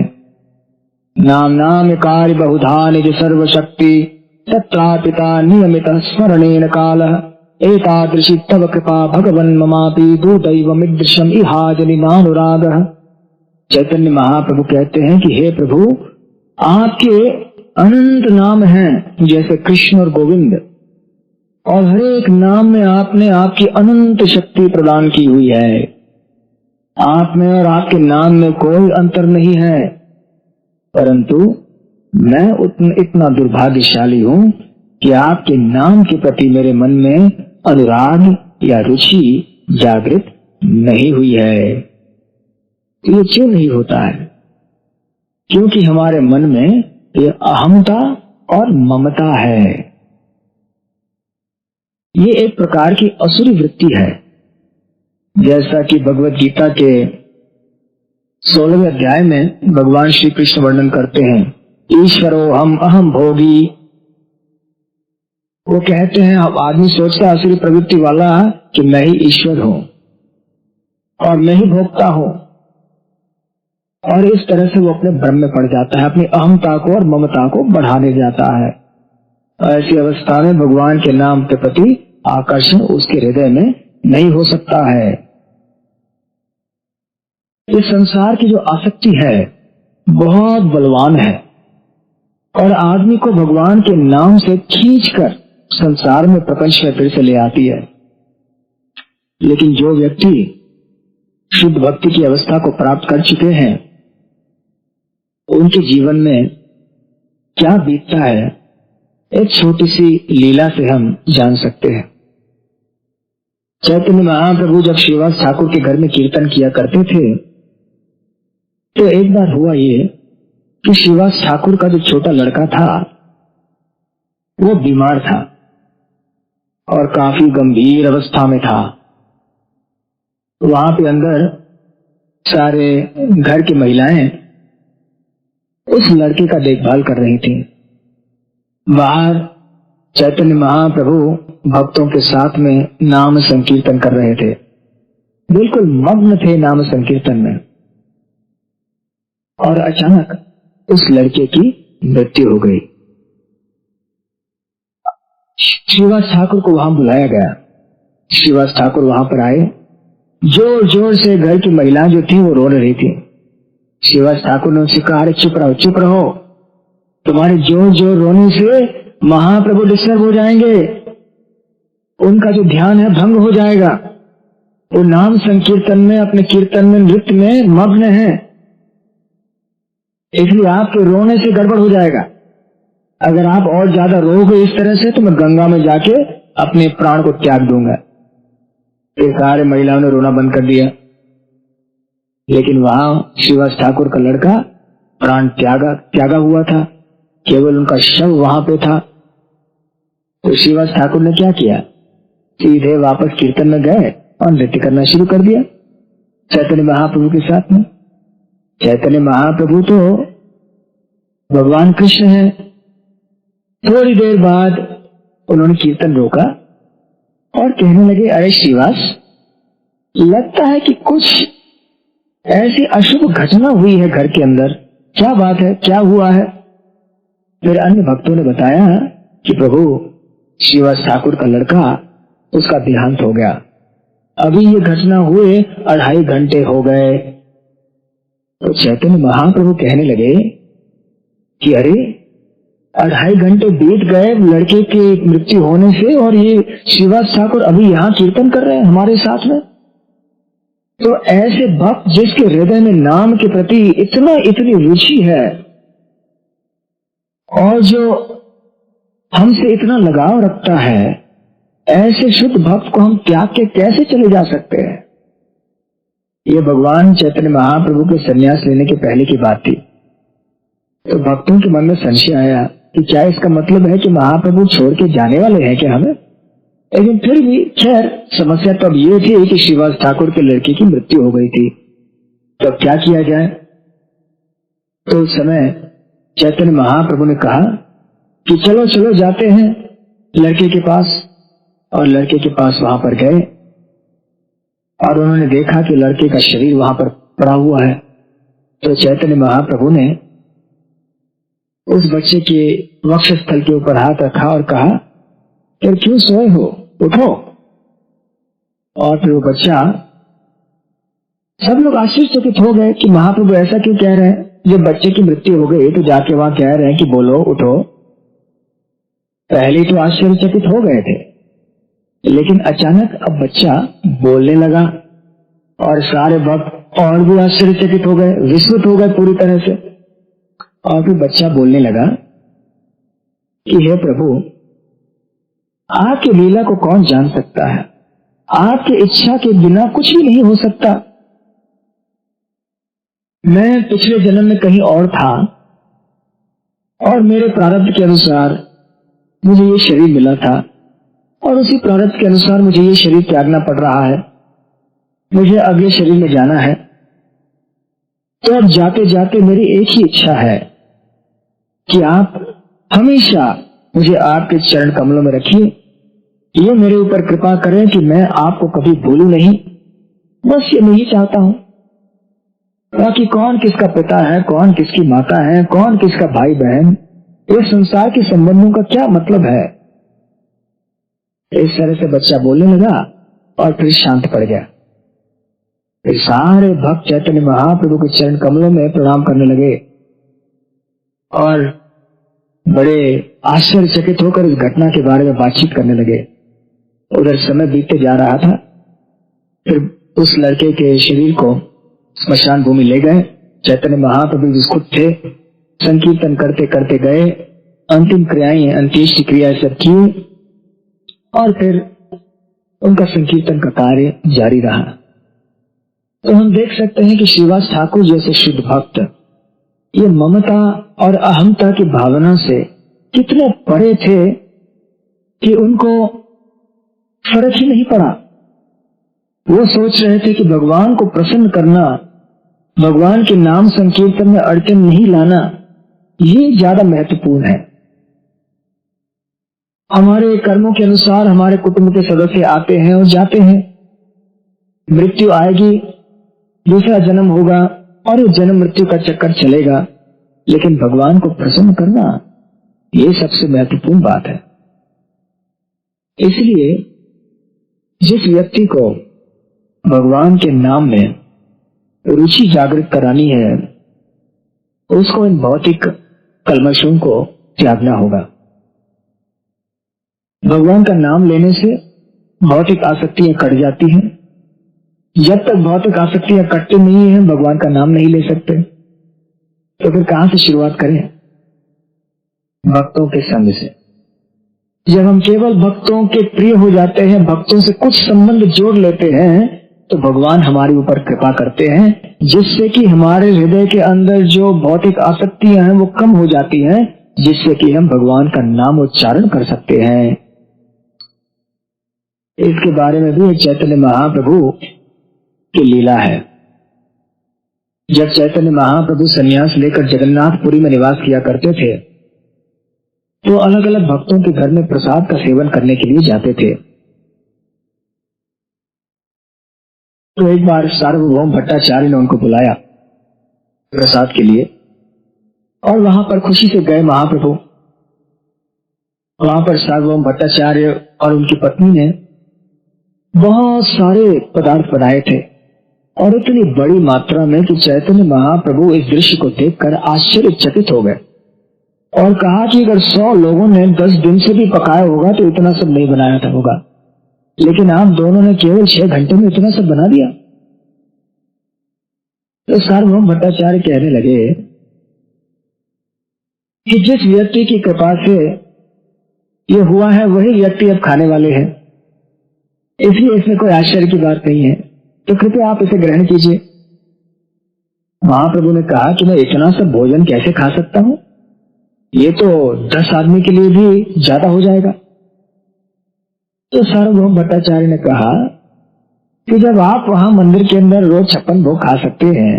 Speaker 1: नाम नाम कार्य बहुधा निज सर्वशक्ति तत्रापिता नियमित स्मरणेन काल एतादृशी तव कृपा भगवन् ममापि दुर्दैव मिदृशम इहाजनि नानुराग। चैतन्य महाप्रभु कहते हैं कि हे प्रभु, आपके अनंत नाम हैं जैसे कृष्ण और गोविंद, और हर एक नाम में आपने आपकी अनंत शक्ति प्रदान की हुई है। आप में और आपके नाम में कोई अंतर नहीं है, परंतु मैं इतना दुर्भाग्यशाली हूँ कि आपके नाम के प्रति मेरे मन में अनुराग या रुचि जागृत नहीं हुई है। ये क्यों नहीं होता है? क्योंकि हमारे मन में ये अहमता और ममता है। ये एक प्रकार की असुरी वृत्ति है। जैसा कि भगवत गीता के 16वें अध्याय में भगवान श्री कृष्ण वर्णन करते हैं, ईश्वरो हम अहम भोगी। वो कहते हैं, अब आदमी सोचता है असुरी प्रवृत्ति वाला कि मैं ही ईश्वर हूं और मैं ही भोगता हूं, और इस तरह से वो अपने भ्रम में पड़ जाता है, अपनी अहमता को और ममता को बढ़ाने जाता है। ऐसी अवस्था में भगवान के नाम के प्रति आकर्षण उसके हृदय में नहीं हो सकता है। इस संसार की जो आसक्ति है बहुत बलवान है और आदमी को भगवान के नाम से खींचकर संसार में प्रपंच में फिर से ले आती है। लेकिन जो व्यक्ति शुद्ध भक्ति की अवस्था को प्राप्त कर चुके हैं, उनके जीवन में क्या बीतता है, एक छोटी सी लीला से हम जान सकते हैं। चैतन्य महाप्रभु जब श्रीवास ठाकुर के घर में कीर्तन किया करते थे, तो एक बार हुआ ये कि श्रीवास ठाकुर का जो छोटा लड़का था वो बीमार था और काफी गंभीर अवस्था में था। वहां पे अंदर सारे घर की महिलाएं उस लड़के का देखभाल कर रही थी। बाहर चैतन्य महाप्रभु भक्तों के साथ में नाम संकीर्तन कर रहे थे, बिल्कुल मग्न थे नाम संकीर्तन में। और अचानक उस लड़के की मृत्यु हो गई। श्रीवास ठाकुर को वहां बुलाया गया। श्रीवास ठाकुर वहां पर आए। जोर जोर से घर की महिलाएं जो थी वो रो रही थी। श्रीवास ठाकुर ने उनसे कहा, चुप रहो, चुप रहो, तुम्हारे जोर जोर रोने से महाप्रभु डिस्टर्ब हो जाएंगे, उनका जो ध्यान है भंग हो जाएगा। वो नाम संकीर्तन में, अपने कीर्तन में, नृत्य में मग्न है, इसलिए आपके रोने से गड़बड़ हो जाएगा। अगर आप और ज्यादा रोगे इस तरह से तो मैं गंगा में जाके अपने प्राण को त्याग दूंगा। फिर सारे महिलाओं ने रोना बंद कर दिया। लेकिन वहां श्रीवास ठाकुर का लड़का प्राण त्यागा हुआ था, केवल उनका शव वहां पे था। तो श्रीवास ठाकुर ने क्या किया, सीधे वापस कीर्तन में गए और नृत्य करना शुरू कर दिया चैतन्य महाप्रभु के साथ में। चैतन्य महाप्रभु तो भगवान कृष्ण हैं। थोड़ी देर बाद उन्होंने कीर्तन रोका और कहने लगे, अरे श्रीवास, लगता है कि कुछ ऐसी अशुभ घटना हुई है घर के अंदर, क्या बात है, क्या हुआ है? फिर अन्य भक्तों ने बताया कि प्रभु, श्रीवास ठाकुर का लड़का, उसका देहांत हो गया। अभी ये घटना हुए 2.5 घंटे हो गए। तो चैतन्य महाप्रभु कहने लगे कि अरे 2.5 घंटे बीत गए लड़के की मृत्यु होने से, और ये श्रीवास ठाकुर अभी यहाँ कीर्तन कर रहे हैं हमारे साथ में। तो ऐसे भक्त जिसके हृदय में नाम के प्रति इतनी रुचि है और जो हमसे इतना लगाव रखता है, ऐसे शुद्ध भक्त को हम त्याग के कैसे चले जा सकते हैं? ये भगवान चैतन्य महाप्रभु के संन्यास लेने के पहले की बात थी। तो भक्तों के मन में संशय आया कि क्या इसका मतलब है कि महाप्रभु छोड़ के जाने वाले हैं क्या हमें? लेकिन फिर भी खैर, समस्या तब ये थी कि श्रीवास ठाकुर के लड़के की मृत्यु हो गई थी। तब क्या किया जाए? तो उस समय चैतन्य महाप्रभु ने कहा कि चलो चलो जाते हैं लड़के के पास। और लड़के के पास वहां पर गए और उन्होंने देखा कि लड़के का शरीर वहां पर पड़ा हुआ है तो चैतन्य महाप्रभु ने उस बच्चे के वक्षस्थल के ऊपर हाथ रखा और कहा, फिर क्यों सोए हो, उठो। और फिर वो बच्चा, सब लोग आश्चर्यचकित हो गए कि महाप्रभु ऐसा क्यों कह रहे हैं, जब बच्चे की मृत्यु हो गई तो जाके वहां कह रहे हैं कि बोलो उठो। पहले तो आश्चर्यचकित हो गए थे, लेकिन अचानक अब बच्चा बोलने लगा और सारे भक्त और भी आश्चर्यचकित हो गए, विस्मित हो गए पूरी तरह से। और फिर बच्चा बोलने लगा कि हे प्रभु, आपकी लीला को कौन जान सकता है, आपकी इच्छा के बिना कुछ भी नहीं हो सकता। मैं पिछले जन्म में कहीं और था और मेरे प्रारब्ध के अनुसार मुझे ये शरीर मिला था और उसी प्रारब्ध के अनुसार मुझे ये शरीर त्यागना पड़ रहा है। मुझे अगले शरीर में जाना है। तो अब जाते जाते मेरी एक ही इच्छा है कि आप हमेशा मुझे आपके चरण कमलों में रखिए, ये मेरे ऊपर कृपा करें कि मैं आपको कभी भूलूं नहीं। बस ये नहीं चाहता हूं। बाकी कौन किसका पिता है, कौन किसकी माता है, कौन किसका भाई बहन, इस संसार के संबंधों का क्या मतलब है। इस तरह से बच्चा बोलने लगा और फिर शांत पड़ गया। फिर सारे भक्त चैतन्य महाप्रभु के चरण कमलों में प्रणाम करने लगे और बड़े आश्चर्यचकित होकर इस घटना के बारे में बातचीत करने लगे। उधर समय बीतते जा रहा था। फिर उस लड़के के शरीर को स्मशान भूमि ले गए। चैतन्य महाप्रभु जिस खुद थे, संकीर्तन करते करते गए, अंतिम क्रियाएं, अंत्येष्टि क्रिया सब किए और फिर उनका संकीर्तन का कार्य जारी रहा। तो हम देख सकते हैं कि श्रीवास ठाकुर जैसे शुद्ध भक्त ये ममता और अहमता की भावना से कितने परे थे कि उनको फर्क ही नहीं पड़ा। वो सोच रहे थे कि भगवान को प्रसन्न करना, भगवान के नाम संकीर्तन में अड़चन नहीं लाना, ये ज्यादा महत्वपूर्ण है। हमारे कर्मों के अनुसार हमारे कुटुंब के सदस्य आते हैं और जाते हैं। मृत्यु आएगी, दूसरा जन्म होगा और ये जन्म मृत्यु का चक्कर चलेगा, लेकिन भगवान को प्रसन्न करना ये सबसे महत्वपूर्ण बात है। इसलिए जिस व्यक्ति को भगवान के नाम में रुचि जागृत करानी है, उसको इन भौतिक कल्मशों को त्यागना होगा। भगवान का नाम लेने से भौतिक आसक्तियां कट जाती हैं। जब तक भौतिक आसक्तियां कटती नहीं है, भगवान का नाम नहीं ले सकते। तो फिर कहां से शुरुआत करें? भक्तों के संग से। जब हम केवल भक्तों के प्रिय हो जाते हैं, भक्तों से कुछ संबंध जोड़ लेते हैं, तो भगवान हमारे ऊपर कृपा करते हैं, जिससे कि हमारे हृदय के अंदर जो भौतिक आसक्तियां हैं वो कम हो जाती हैं, जिससे कि हम भगवान का नाम उच्चारण कर सकते हैं। इसके बारे में भी चैतन्य महाप्रभु की लीला है। जब चैतन्य महाप्रभु संन्यास लेकर जगन्नाथपुरी में निवास किया करते थे, तो अलग अलग भक्तों के घर में प्रसाद का सेवन करने के लिए जाते थे। तो एक बार सार्वभौम भट्टाचार्य ने उनको बुलाया प्रसाद के लिए और वहां पर खुशी से गए महाप्रभु। वहां पर सार्वभौम भट्टाचार्य और उनकी पत्नी ने बहुत सारे पदार्थ बनाए थे और इतनी बड़ी मात्रा में कि चैतन्य महाप्रभु इस दृश्य को देखकर आश्चर्यचकित हो गए और कहा कि अगर 100 लोगों ने 10 दिन से भी पकाया होगा तो इतना सब नहीं बनाया था होगा, लेकिन आप दोनों ने केवल 6 घंटे में इतना सब बना दिया। तो सार्वभौम भट्टाचार्य कहने लगे कि जिस व्यक्ति की कृपा से ये हुआ है वही व्यक्ति अब खाने वाले हैं, इसलिए इसमें कोई आश्चर्य की बात नहीं है, तो कृपया आप इसे ग्रहण कीजिए। महाप्रभु ने कहा कि मैं इतना सब भोजन कैसे खा सकता हूं, ये तो 10 आदमी के लिए भी ज्यादा हो जाएगा। तो सार्वभौम भट्टाचार्य ने कहा कि जब आप वहां मंदिर के अंदर रोज 56 भोग खा सकते हैं,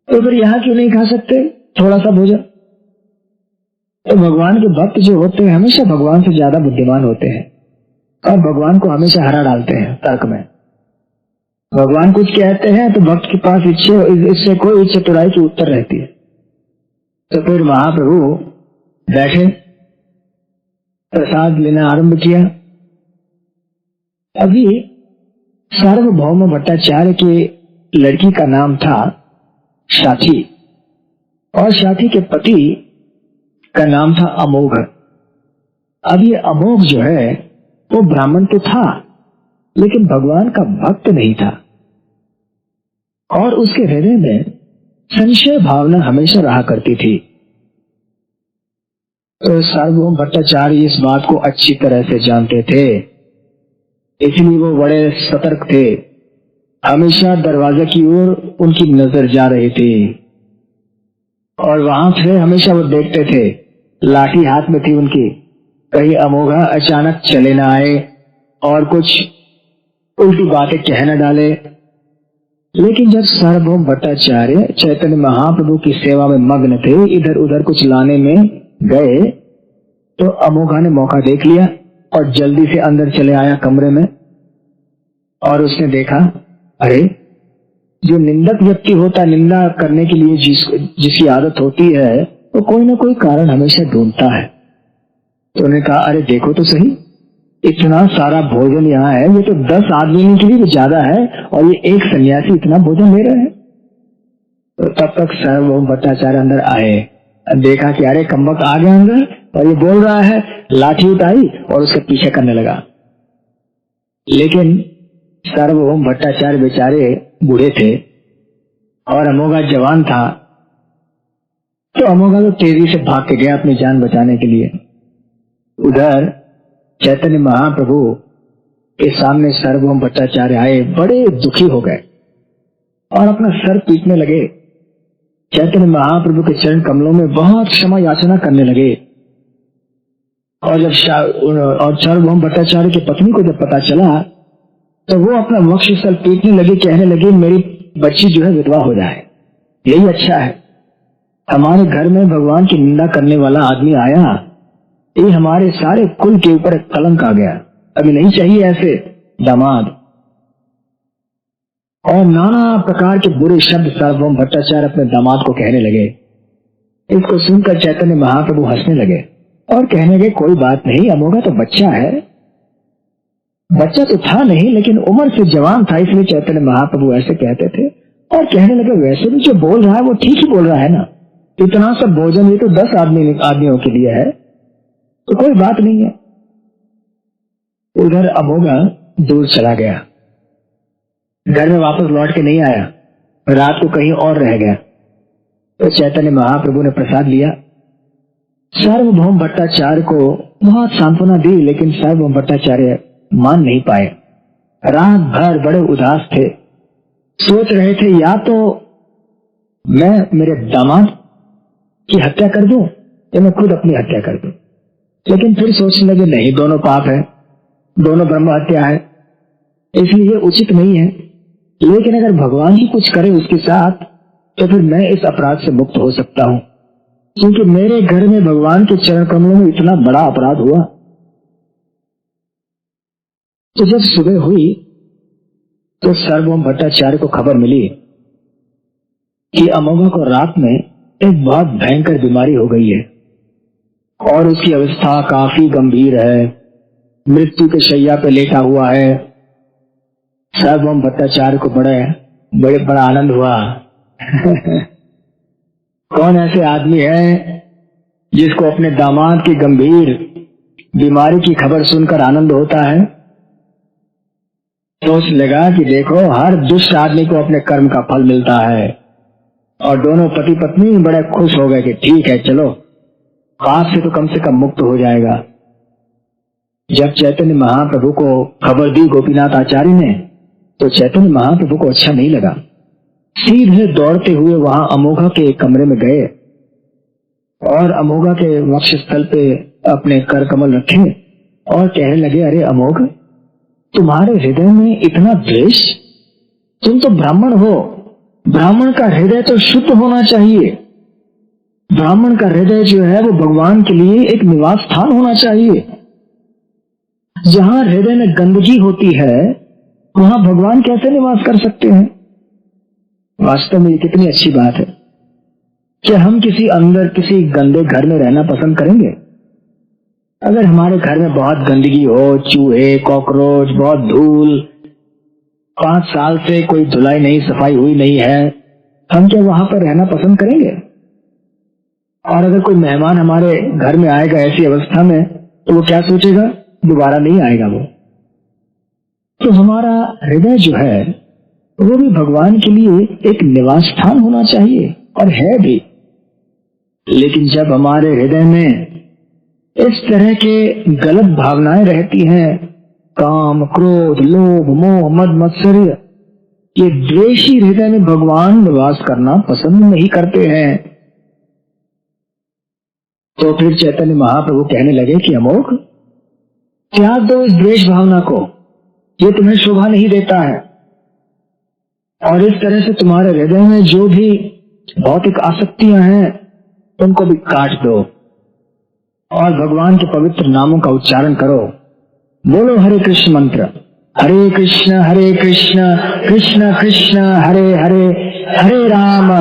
Speaker 1: तो फिर यहाँ क्यों नहीं खा सकते थोड़ा सा भोजन? तो भगवान के भक्त जो होते हैं हमेशा भगवान से ज्यादा बुद्धिमान होते हैं और भगवान को हमेशा हरा डालते हैं तर्क में। भगवान कुछ कहते हैं तो भक्त के पास इससे कोई इच्छा तुराई की उत्तर रहती है। तो फिर महाप्रभु बैठे, प्रसाद लेना आरंभ किया। अभी सार्वभौम भट्टाचार्य के लड़की का नाम था साथी, और साथी के पति का नाम था अमोघ। अब ये अमोघ जो है वो ब्राह्मण तो था, लेकिन भगवान का भक्त नहीं था, और उसके हृदय में संशय भावना हमेशा रहा करती थी। तो सार्वभौम भट्टाचार्य इस बात को अच्छी तरह से जानते थे, इसलिए वो बड़े सतर्क थे। हमेशा दरवाजे की ओर उनकी नजर जा रही थी, और वहां से हमेशा वो देखते थे, लाठी हाथ में थी उनकी, कहीं अमोघा अचानक चले न आए और कुछ उल्टी बातें कह न डाले। लेकिन जब सार्वभौम भट्टाचार्य चैतन्य महाप्रभु की सेवा में मग्न थे, इधर उधर कुछ लाने में गए, तो अमोघा ने मौका देख लिया और जल्दी से अंदर चले आया कमरे में। और उसने देखा, अरे जो निंदक व्यक्ति होता है, निंदा करने के लिए जिसकी आदत होती है, वो कोई ना कोई कारण हमेशा ढूंढता है। तो उन्होंने कहा, अरे देखो तो सही, इतना सारा भोजन यहाँ है, ये तो 10 आदमी के लिए भी ज्यादा है, और ये एक सन्यासी इतना भोजन ले रहे हैं। तो तब तक सार्वभौम भट्टाचार्य अंदर आए, देखा कि अरे कम्बक आ गया अंदर, और ये बोल रहा है, लाठी उठाई और उसके पीछे करने लगा। लेकिन सार्वभौम भट्टाचार्य बेचारे बूढ़े थे और अमोघा जवान था, तो अमोघा तो तेजी से भाग के गया अपनी जान बचाने के लिए। उधर चैतन्य महाप्रभु के सामने सार्वभौम भट्टाचार्य आए, बड़े दुखी हो गए और अपना सर पीटने लगे। चैतन्य महाप्रभु के चरण कमलों में बहुत क्षमा याचना करने लगे। और जब सार्वभौम भट्टाचार्य की पत्नी को जब पता चला, तो वो अपना वक्षस्थल पीटने लगी, कहने लगी, मेरी बच्ची जो है विधवा हो जाए, यही अच्छा है। हमारे घर में भगवान की निंदा करने वाला आदमी आया, ये हमारे सारे कुल के ऊपर एक कलंक आ गया, अभी नहीं चाहिए ऐसे दामाद। और नाना प्रकार के बुरे शब्द सार्वभौम भट्टाचार्य अपने दामाद को कहने लगे। इसको सुनकर चैतन्य महाप्रभु हंसने लगे और कहने लगे, कोई बात नहीं, अमोघा तो बच्चा है। बच्चा तो था नहीं, लेकिन उम्र से जवान था, इसलिए चैतन्य महाप्रभु ऐसे कहते थे। और कहने लगे, वैसे भी जो बोल रहा है वो ठीक ही बोल रहा है ना, इतना सब भोजन ये तो 10 आदमियों के लिए है, तो कोई बात नहीं है। उधर अमोघा दूर चला गया, घर में वापस लौट के नहीं आया, रात को कहीं और रह गया। तो चैतन्य महाप्रभु ने प्रसाद लिया, सार्वभौम भट्टाचार्य को बहुत सांत्वना दी, लेकिन सार्वभौम भट्टाचार्य मान नहीं पाए। रात भर बड़े उदास थे, सोच रहे थे या तो मैं मेरे दामाद की हत्या कर दूं या मैं खुद अपनी हत्या कर दूं। लेकिन फिर सोचने लगे, नहीं, दोनों पाप है, दोनों ब्रह्म हत्या है, इसलिए उचित नहीं है। लेकिन अगर भगवान ही कुछ करे उसके साथ, तो फिर मैं इस अपराध से मुक्त हो सकता हूं, क्योंकि मेरे घर में भगवान के चरण कमलों में इतना बड़ा अपराध हुआ। तो जब सुबह हुई तो सार्वभौम भट्टाचार्य को खबर मिली कि अमोघा को रात में एक बहुत भयंकर बीमारी हो गई है और उसकी अवस्था काफी गंभीर है, मृत्यु के शैया पे लेटा हुआ है। सार्वभौम भट्टाचार्य को बड़ा आनंद हुआ। कौन ऐसे आदमी है जिसको अपने दामाद की गंभीर बीमारी की खबर सुनकर आनंद होता है? सोच लगा कि देखो, हर दुष्ट आदमी को अपने कर्म का फल मिलता है। और दोनों पति पत्नी बड़े खुश हो गए कि ठीक है, चलो पाप से तो कम से कम मुक्त हो जाएगा। जब चैतन्य महाप्रभु को खबर दी गोपीनाथ आचार्य ने, तो चैतन्य महाप्रभु को अच्छा नहीं लगा। सीधे दौड़ते हुए वहां अमोघा के कमरे में गए और अमोघा के वक्षस्थल पे अपने कर कमल रखे और कहने लगे, अरे अमोघ, तुम्हारे हृदय में इतना द्वेष? तुम तो ब्राह्मण हो, ब्राह्मण का हृदय तो शुद्ध होना चाहिए। ब्राह्मण का हृदय जो है वो भगवान के लिए एक निवास स्थान होना चाहिए। जहां हृदय में गंदगी होती है वहां भगवान कैसे निवास कर सकते हैं? वास्तव में ये कितनी अच्छी बात है। क्या हम किसी गंदे घर में रहना पसंद करेंगे? अगर हमारे घर में बहुत गंदगी हो, चूहे, कॉकरोच, बहुत धूल, 5 साल से कोई धुलाई नहीं, सफाई हुई नहीं है, हम क्या वहां पर रहना पसंद करेंगे? और अगर कोई मेहमान हमारे घर में आएगा ऐसी अवस्था में, तो वो क्या सोचेगा? दोबारा नहीं आएगा वो। तो हमारा हृदय जो है वो भी भगवान के लिए एक निवास स्थान होना चाहिए, और है भी। लेकिन जब हमारे हृदय में इस तरह के गलत भावनाएं रहती हैं, काम, क्रोध, लोभ, मोह, मद, मत्सर्य, ये द्वेषी हृदय में भगवान निवास करना पसंद नहीं करते हैं। तो फिर चैतन्य महाप्रभु कहने लगे कि अमोघ, त्याग दो इस द्वेष भावना को, ये तुम्हें शोभा नहीं देता है। और इस तरह से तुम्हारे हृदय में जो भी भौतिक आसक्तियां हैं उनको भी काट दो और भगवान के पवित्र नामों का उच्चारण करो। बोलो हरे कृष्ण मंत्र, हरे कृष्ण कृष्ण कृष्ण हरे हरे, हरे राम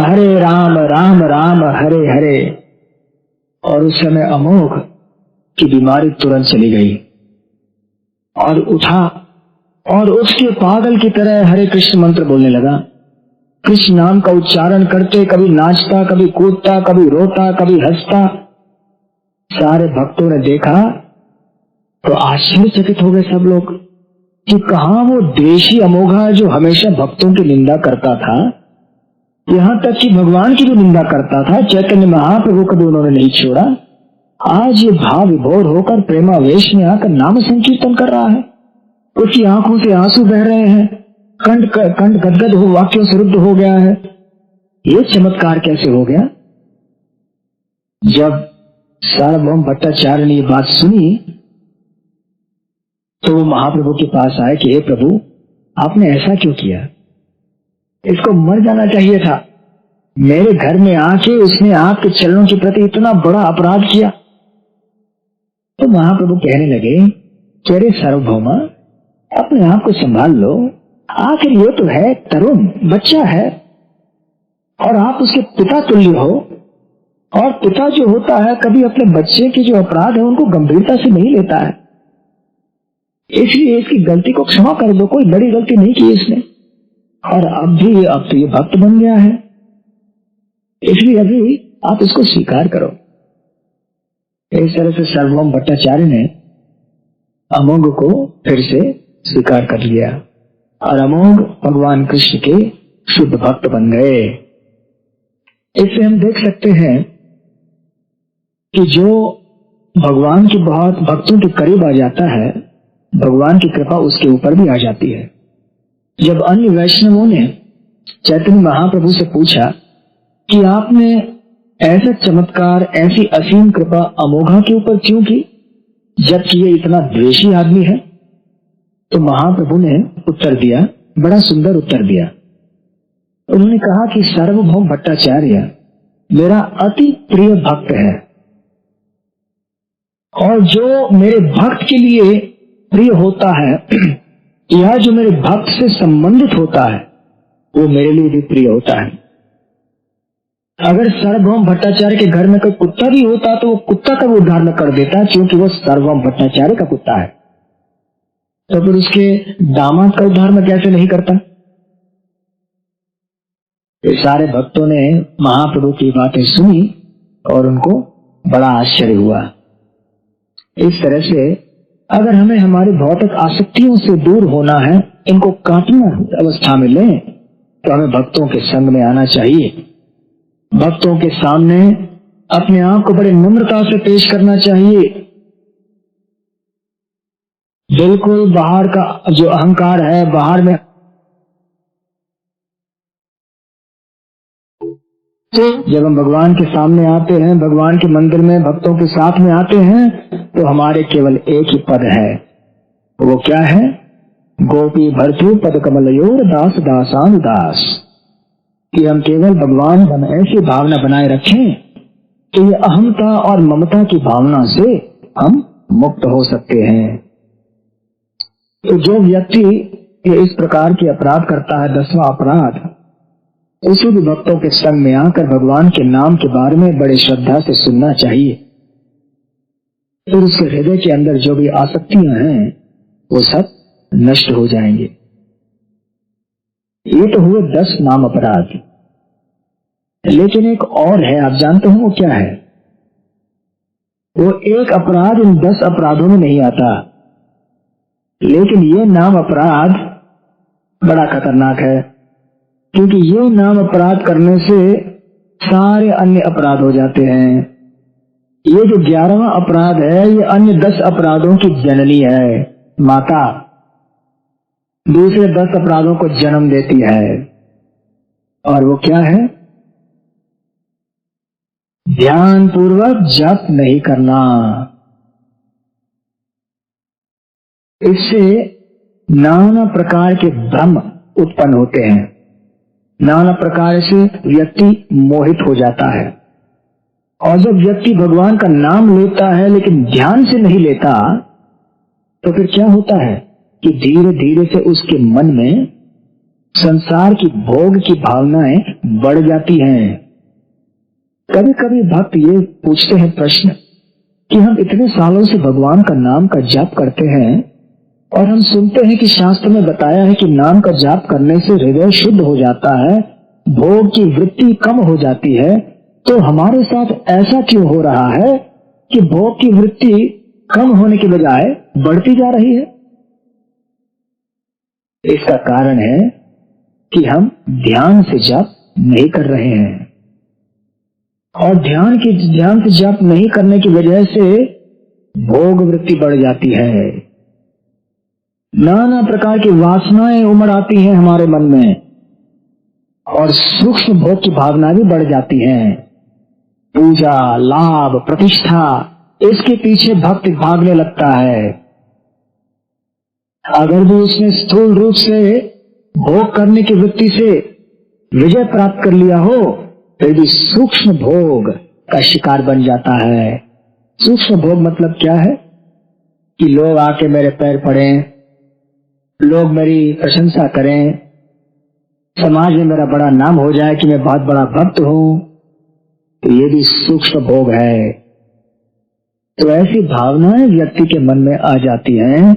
Speaker 1: राम राम हरे हरे। और उस समय अमोघ की बीमारी तुरंत चली गई और उठा और उसके पागल की तरह हरे कृष्ण मंत्र बोलने लगा। कृष्ण नाम का उच्चारण करते कभी नाचता, कभी कूदता, कभी रोता, कभी हंसता। सारे भक्तों ने देखा तो आश्चर्यचकित हो गए सब लोग कि कहां वो देशी अमोघा जो हमेशा भक्तों की निंदा करता था, यहां तक कि भगवान की भी निंदा करता था, चैतन्य महाप्रभु कभी उन्होंने नहीं छोड़ा, आज ये भाव विभोर होकर प्रेमावेश में आकर नाम संकीर्तन कर रहा है। उसकी आंखों से आंसू बह रहे हैं, कंठ गदगद हो, वाक्यों से रुद्ध हो गया है। ये चमत्कार कैसे हो गया? जब सार्वभौम भट्टाचार्य ने ये बात सुनी तो वो महाप्रभु के पास आए कि हे प्रभु, आपने ऐसा क्यों किया? इसको मर जाना चाहिए था। मेरे घर में आके उसने आपके चरणों के प्रति इतना बड़ा अपराध किया। तो महाप्रभु कहने लगे कि अरे सार्वभौमा, अपने आप को संभाल लो। आखिर ये तो है तरुण बच्चा है और आप उसके पिता तुल्य हो, और पिता जो होता है कभी अपने बच्चे के जो अपराध है उनको गंभीरता से नहीं लेता है। इसलिए इसकी गलती को क्षमा कर दो, कोई बड़ी गलती नहीं की इसने, और अब तो ये भक्त बन गया है, इसलिए अभी आप इसको स्वीकार करो। इस तरह से सार्वभौम भट्टाचार्य ने अमोघ को फिर से स्वीकार कर लिया और अमोघ भगवान कृष्ण के शुद्ध भक्त बन गए। इससे हम देख सकते हैं कि जो भगवान के बहुत भक्तों के करीब आ जाता है, भगवान की कृपा उसके ऊपर भी आ जाती है। जब अन्य वैष्णवों ने चैतन्य महाप्रभु से पूछा कि आपने ऐसा चमत्कार, ऐसी असीम कृपा अमोघा के ऊपर क्यों की, जबकि ये इतना द्वेषी आदमी है, तो महाप्रभु ने उत्तर दिया, बड़ा सुंदर उत्तर दिया। उन्होंने कहा कि सार्वभौम भट्टाचार्य मेरा अति प्रिय भक्त है, और जो मेरे भक्त के लिए प्रिय होता है या जो मेरे भक्त से संबंधित होता है वो मेरे लिए भी प्रिय होता है। अगर सार्वभौम भट्टाचार्य के घर में कोई कुत्ता भी होता तो वो कुत्ता का भी उद्धार न कर देता, क्योंकि वो सार्वभौम भट्टाचार्य का कुत्ता है। तो फिर उसके दामाद का उद्धार में कैसे नहीं करता? तो सारे भक्तों ने महाप्रभु की बातें सुनी और उनको बड़ा आश्चर्य हुआ। इस तरह से अगर हमें हमारी भौतिक आसक्तियों से दूर होना है, इनको काटना अवस्था में लें, तो हमें भक्तों के संग में आना चाहिए। भक्तों के सामने अपने आप को बड़े नम्रता से पेश करना चाहिए। बिल्कुल बाहर का जो अहंकार है, बाहर में जब हम भगवान के सामने आते हैं, भगवान के मंदिर में भक्तों के साथ में आते हैं, तो हमारे केवल एक ही पद है। वो क्या है? गोपी भर्तु पद कमलयोर दास दासान दास। कि हम केवल भगवान हम ऐसी भावना बनाए रखें कि ये अहंता और ममता की भावना से हम मुक्त हो सकते हैं। तो जो व्यक्ति ये इस प्रकार की अपराध करता है 10वां अपराध, उसे भी भक्तों के संग में आकर भगवान के नाम के बारे में बड़े श्रद्धा से सुनना चाहिए। फिर उसके हृदय के अंदर जो भी आसक्तियां हैं वो सब नष्ट हो जाएंगे। ये तो हुए 10 नाम अपराध, लेकिन एक और है, आप जानते हो वो क्या है? वो एक अपराध इन 10 अपराधों में नहीं आता, लेकिन ये नाम अपराध बड़ा खतरनाक है, क्योंकि ये नाम अपराध करने से सारे अन्य अपराध हो जाते हैं। ये जो 11वां अपराध है ये अन्य 10 अपराधों की जननी है, माता दूसरे 10 अपराधों को जन्म देती है। और वो क्या है? ध्यान पूर्वक जप नहीं करना। इससे नाना प्रकार के भ्रम उत्पन्न होते हैं, नाना प्रकार से व्यक्ति मोहित हो जाता है। और जब व्यक्ति भगवान का नाम लेता है लेकिन ध्यान से नहीं लेता, तो फिर क्या होता है कि धीरे धीरे से उसके मन में संसार की भोग की भावनाएं बढ़ जाती हैं। कभी कभी भक्त ये पूछते हैं प्रश्न कि हम इतने सालों से भगवान का नाम का जाप करते हैं और हम सुनते हैं कि शास्त्र में बताया है कि नाम का जाप करने से हृदय शुद्ध हो जाता है, भोग की वृत्ति कम हो जाती है, तो हमारे साथ ऐसा क्यों हो रहा है कि भोग की वृत्ति कम होने के बजाय बढ़ती जा रही है? इसका कारण है कि हम ध्यान से जप नहीं कर रहे हैं, और ध्यान से जप नहीं करने की वजह से भोग वृत्ति बढ़ जाती है। नाना प्रकार की वासनाएं उमड़ आती हैं हमारे मन में, और सूक्ष्म भोग की भावना भी बढ़ जाती हैं। पूजा, लाभ, प्रतिष्ठा, इसके पीछे भक्त भागने लगता है। अगर भी उसने स्थूल रूप से भोग करने की वृत्ति से विजय प्राप्त कर लिया हो, फिर भी सूक्ष्म भोग का शिकार बन जाता है। सूक्ष्म भोग मतलब क्या है? कि लोग आके मेरे पैर पड़ें, लोग मेरी प्रशंसा करें, समाज में मेरा बड़ा नाम हो जाए कि मैं बहुत बड़ा भक्त हूं, तो ये भी सूक्ष्म भोग है। तो ऐसी भावनाएं व्यक्ति के मन में आ जाती हैं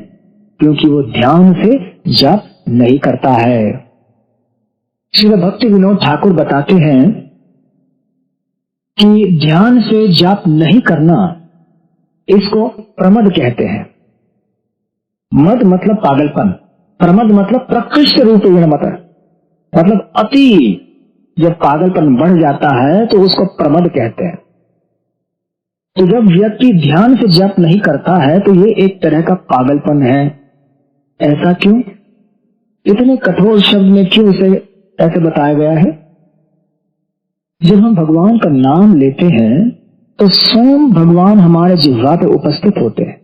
Speaker 1: क्योंकि वो ध्यान से जप नहीं करता है। श्री भक्ति विनोद ठाकुर बताते हैं कि ध्यान से जप नहीं करना, इसको प्रमद कहते हैं। मद मतलब पागलपन, प्रमद मतलब प्रकृष्ट रूपेण मत, मतलब अति जब पागलपन बढ़ जाता है तो उसको प्रमद कहते हैं। तो जब व्यक्ति ध्यान से जप नहीं करता है तो ये एक तरह का पागलपन है। ऐसा क्यों? इतने कठोर शब्द में क्यों इसे ऐसे बताया गया है? जब हम भगवान का नाम लेते हैं तो स्वयं भगवान हमारे जिह्वा पे उपस्थित होते हैं।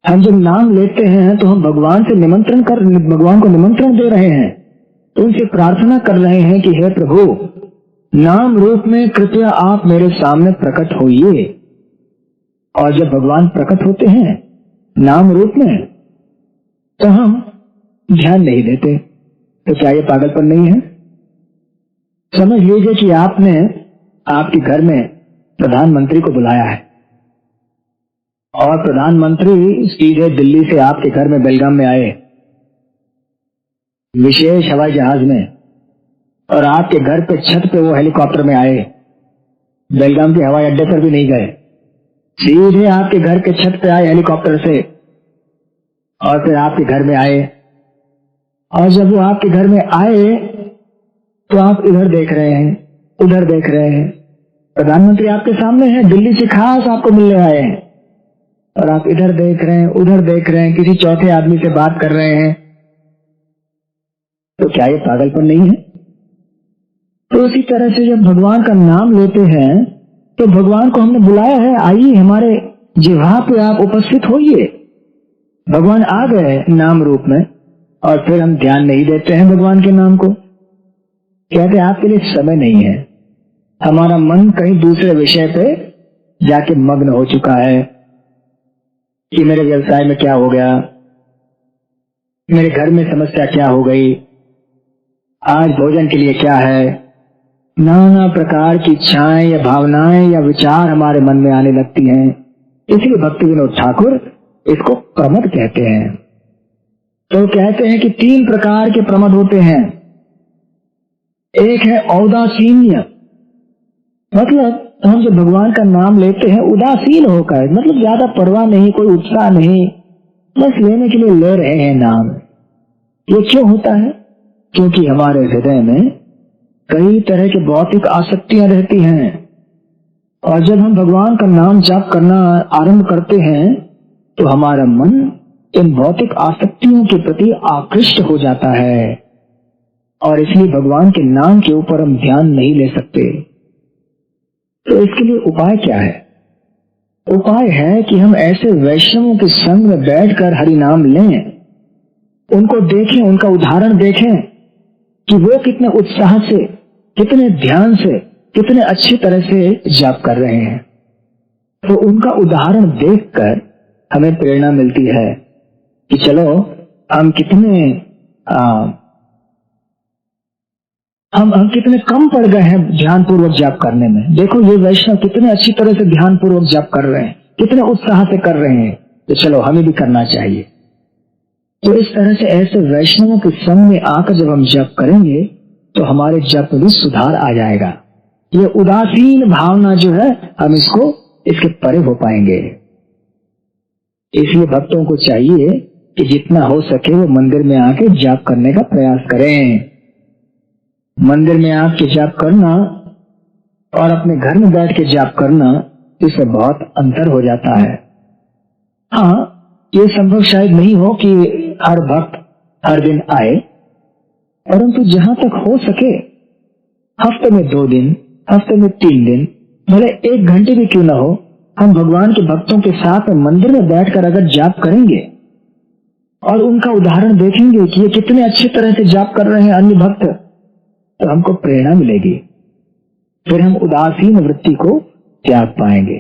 Speaker 1: हम जब नाम लेते हैं तो हम भगवान को निमंत्रण दे रहे हैं, उनसे प्रार्थना कर रहे हैं कि हे प्रभु, नाम रूप में कृपया आप मेरे सामने प्रकट होइए। और जब भगवान प्रकट होते हैं नाम रूप में तो हम ध्यान नहीं देते, तो क्या ये पागलपन नहीं है? समझ लीजिए कि आपने आपके घर में प्रधानमंत्री को बुलाया है और प्रधानमंत्री सीधे दिल्ली से आपके घर में बेलगाम में आए विशेष हवाई जहाज में, और आपके घर पे छत पे वो हेलीकॉप्टर में आए, बेलगाम के हवाई अड्डे पर भी नहीं गए, सीधे आपके घर के छत पे आए हेलीकॉप्टर से, और फिर आपके घर में आए। और जब वो आपके घर में आए तो आप इधर देख रहे हैं, उधर देख रहे हैं, प्रधानमंत्री आपके सामने है, दिल्ली से खास आपको मिलने आए हैं, और आप इधर देख रहे हैं, उधर देख रहे हैं, किसी चौथे आदमी से बात कर रहे हैं। तो क्या ये पागलपन नहीं है? तो उसी तरह से जब भगवान का नाम लेते हैं तो भगवान को हमने बुलाया है, आइए हमारे जिह्वा पे आप उपस्थित होइए। भगवान आ गए नाम रूप में, और फिर हम ध्यान नहीं देते हैं भगवान के नाम को। कहते हैं आपके लिए समय नहीं है, हमारा मन कहीं दूसरे विषय पे जाके मग्न हो चुका है कि मेरे व्यवसाय में क्या हो गया, मेरे घर में समस्या क्या हो गई, आज भोजन के लिए क्या है। नाना प्रकार की इच्छाएं या भावनाएं या विचार हमारे मन में आने लगती हैं। इसलिए भक्ति विनोद ठाकुर इसको प्रमद कहते हैं। तो कहते हैं कि 3 प्रकार के प्रमद होते हैं। एक है औदासीन्य, मतलब हम जब भगवान का नाम लेते हैं उदासीन होकर, मतलब ज्यादा परवाह नहीं, कोई उत्साह नहीं, बस लेने के लिए ले रहे हैं नाम। ये क्यों होता है? क्योंकि हमारे हृदय में कई तरह की भौतिक आसक्तियां रहती हैं, और जब हम भगवान का नाम जाप करना आरंभ करते हैं तो हमारा मन इन भौतिक आसक्तियों के प्रति आकृष्ट हो जाता है, और इसलिए भगवान के नाम के ऊपर हम ध्यान नहीं ले सकते। तो इसके लिए उपाय क्या है? उपाय है कि हम ऐसे वैष्णवों के संग में बैठकर हरि नाम लें, उनको देखें, उनका उदाहरण देखें कि वो कितने उत्साह से, कितने ध्यान से, कितने अच्छी तरह से जाप कर रहे हैं। तो उनका उदाहरण देखकर हमें प्रेरणा मिलती है कि चलो हम कितने हम कितने कम पड़ गए हैं ध्यान पूर्वक जाप करने में। देखो ये वैष्णव कितने अच्छी तरह से ध्यान पूर्वक जाप कर रहे हैं, कितने उत्साह से कर रहे हैं, तो चलो हमें भी करना चाहिए। तो इस तरह से ऐसे वैष्णवों के संग में आकर जब हम जप करेंगे तो हमारे जप में भी सुधार आ जाएगा। ये उदासीन भावना जो है हम इसके परे हो पाएंगे। इसलिए भक्तों को चाहिए कि जितना हो सके वो मंदिर में आके जाप करने का प्रयास करें। मंदिर में आके जाप करना और अपने घर में बैठ के जाप करना, इससे बहुत अंतर हो जाता है। हाँ, ये संभव शायद नहीं हो कि हर भक्त हर दिन आए, परंतु जहां तक हो सके हफ्ते में 2 दिन, हफ्ते में 3 दिन, भले 1 घंटे भी क्यों ना हो, हम भगवान के भक्तों के साथ मंदिर में बैठकर अगर जाप करेंगे और उनका उदाहरण देखेंगे कि ये कितने अच्छी तरह से जाप कर रहे हैं अन्य भक्त, तो हमको प्रेरणा मिलेगी। फिर हम उदासीन वृत्ति को त्याग पाएंगे।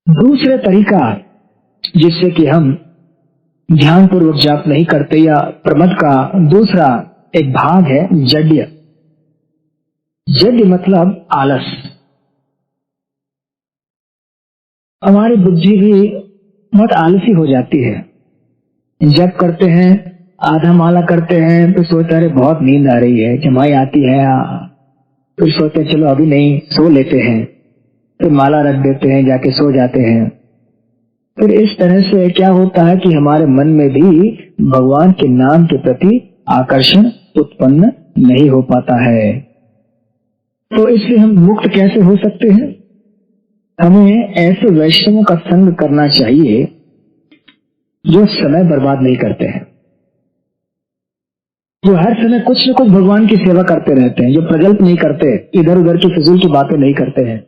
Speaker 1: दूसरे तरीका जिससे कि हम ध्यान पूर्वक जाप नहीं करते या प्रमद का दूसरा एक भाग है जड्य। जड्य मतलब आलस। हमारी बुद्धि भी बहुत आलसी हो जाती है। जप करते हैं, आधा माला करते हैं, तो सोचते हैं बहुत नींद आ रही है, जमाई आती है, फिर सोचते हैं चलो अभी नहीं, सो लेते हैं, फिर माला रख देते हैं, जाके सो जाते हैं। फिर इस तरह से क्या होता है कि हमारे मन में भी भगवान के नाम के प्रति आकर्षण उत्पन्न नहीं हो पाता है। तो इससे हम मुक्त कैसे हो सकते हैं? हमें ऐसे वैष्णवों का संग करना चाहिए जो समय बर्बाद नहीं करते हैं, जो हर समय कुछ न कुछ भगवान की सेवा करते रहते हैं, जो प्रगल्भ नहीं करते, इधर उधर की फिजूल की बातें नहीं करते हैं।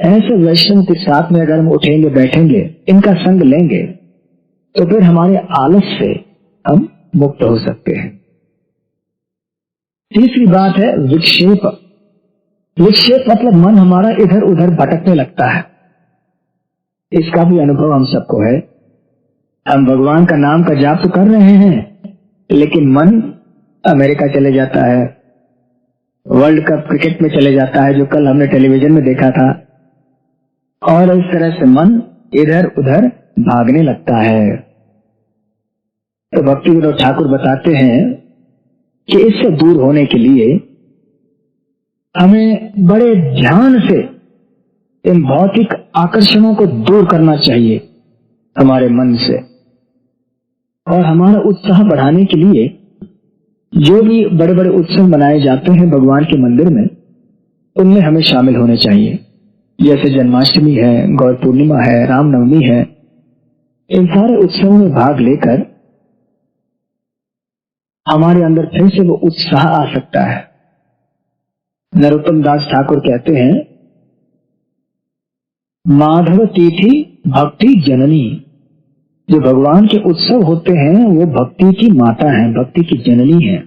Speaker 1: ऐसे वैष्णव के साथ में अगर हम उठेंगे, बैठेंगे, इनका संग लेंगे, तो फिर हमारे आलस से हम मुक्त हो सकते हैं। तीसरी बात है विक्षेप। विक्षेप मतलब मन हमारा इधर उधर भटकने लगता है। इसका भी अनुभव हम सबको है। हम भगवान का नाम का जाप तो कर रहे हैं, लेकिन मन अमेरिका चले जाता है, वर्ल्ड कप क्रिकेट में चले जाता है, जो कल हमने टेलीविजन में देखा था, और इस तरह से मन इधर उधर भागने लगता है। तो भक्ति विनोद ठाकुर बताते हैं कि इससे दूर होने के लिए हमें बड़े ध्यान से इन भौतिक आकर्षणों को दूर करना चाहिए हमारे मन से, और हमारा उत्साह बढ़ाने के लिए जो भी बड़े बड़े उत्सव मनाए जाते हैं भगवान के मंदिर में, उनमें हमें शामिल होने चाहिए। जैसे जन्माष्टमी है, गौर पूर्णिमा है, रामनवमी है, इन सारे उत्सवों में भाग लेकर हमारे अंदर फिर से वो उत्साह आ सकता है। नरोत्तम दास ठाकुर कहते हैं, माधव तिथि भक्ति जननी। जो भगवान के उत्सव होते हैं वो भक्ति की माता है, भक्ति की जननी है।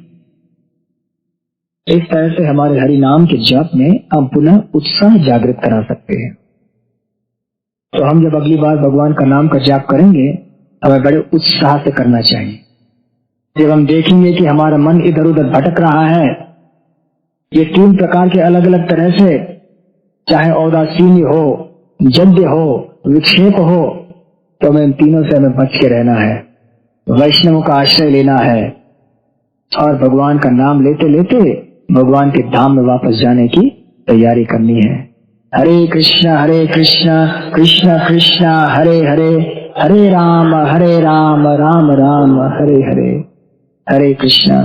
Speaker 1: इस तरह से हमारे हरि नाम के जप में हम पुनः उत्साह जागृत करा सकते हैं। तो हम जब अगली बार भगवान का नाम का जाप करेंगे हमें बड़े उत्साह से करना चाहिए। जब हम देखेंगे कि हमारा मन इधर उधर भटक रहा है, ये 3 प्रकार के अलग अलग तरह से, चाहे औदासीन्य हो, जड्य हो, विक्षेप हो, तो हमें इन तीनों से हमें बच के रहना है, वैष्णवों का आश्रय लेना है और भगवान का नाम लेते लेते भगवान के धाम में वापस जाने की तैयारी करनी है। हरे कृष्णा कृष्णा कृष्णा हरे हरे, हरे राम राम राम हरे हरे, हरे कृष्णा।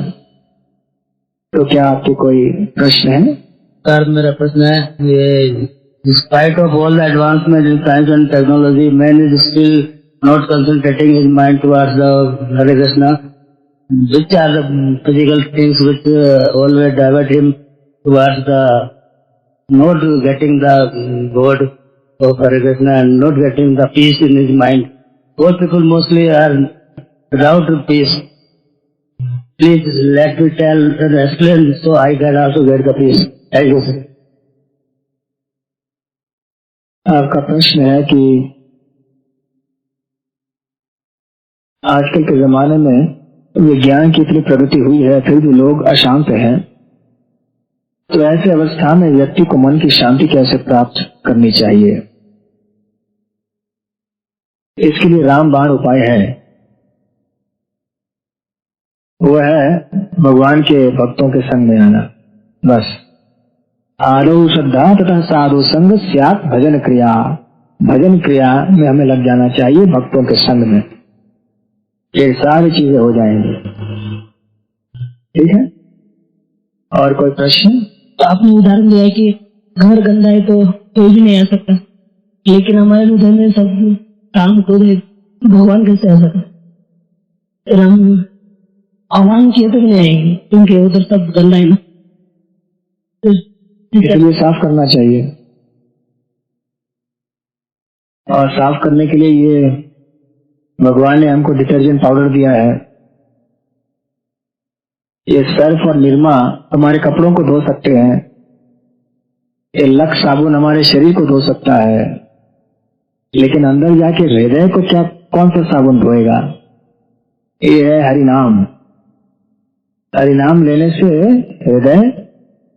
Speaker 1: तो क्या आपके कोई प्रश्न है?
Speaker 2: सर मेरा प्रश्न है, ये despite of all the advancement in science and technology, man is still not concentrating his mind towards the Hare Krishna. Which are the physical things which always divert him towards the not getting the God of Hare Krishna and not getting the peace in his mind? All people mostly are without peace. Please let me tell and explain so I can also get the peace. Thank you, sir.
Speaker 1: आपका प्रश्न है कि आजकल के जमाने में विज्ञान की इतनी प्रगति हुई है, फिर भी लोग अशांत हैं, तो ऐसे अवस्था में व्यक्ति को मन की शांति कैसे प्राप्त करनी चाहिए? इसके लिए रामबाण उपाय है। वो है भगवान के भक्तों के संग में आना। बस आदौ श्रद्धा तथा साधु संग स्यात् भजन क्रिया। भजन क्रिया में हमें लग जाना चाहिए, भक्तों के संग में, ये सारी चीजें हो जाएंगी। ठीक है? और कोई प्रश्न?
Speaker 3: तो आपने उदाहरण दिया है कि घर गंदा है तो कोई भी नहीं आ सकता, लेकिन हमारे हृदय में सब काम तो भगवान कैसे आ सकता? हम आह्वान किए तो नहीं आएंगे क्योंकि उधर सब गंदा है ना,
Speaker 1: इसलिए साफ करना चाहिए। और साफ करने के लिए ये भगवान ने हमको डिटर्जेंट पाउडर दिया है। ये सर्फ और निरमा हमारे कपड़ों को धो सकते हैं, ये लक्स साबुन हमारे शरीर को धो सकता है, लेकिन अंदर जाके हृदय को क्या कौन सा साबुन धोएगा? ये है हरिनाम। हरिनाम लेने से हृदय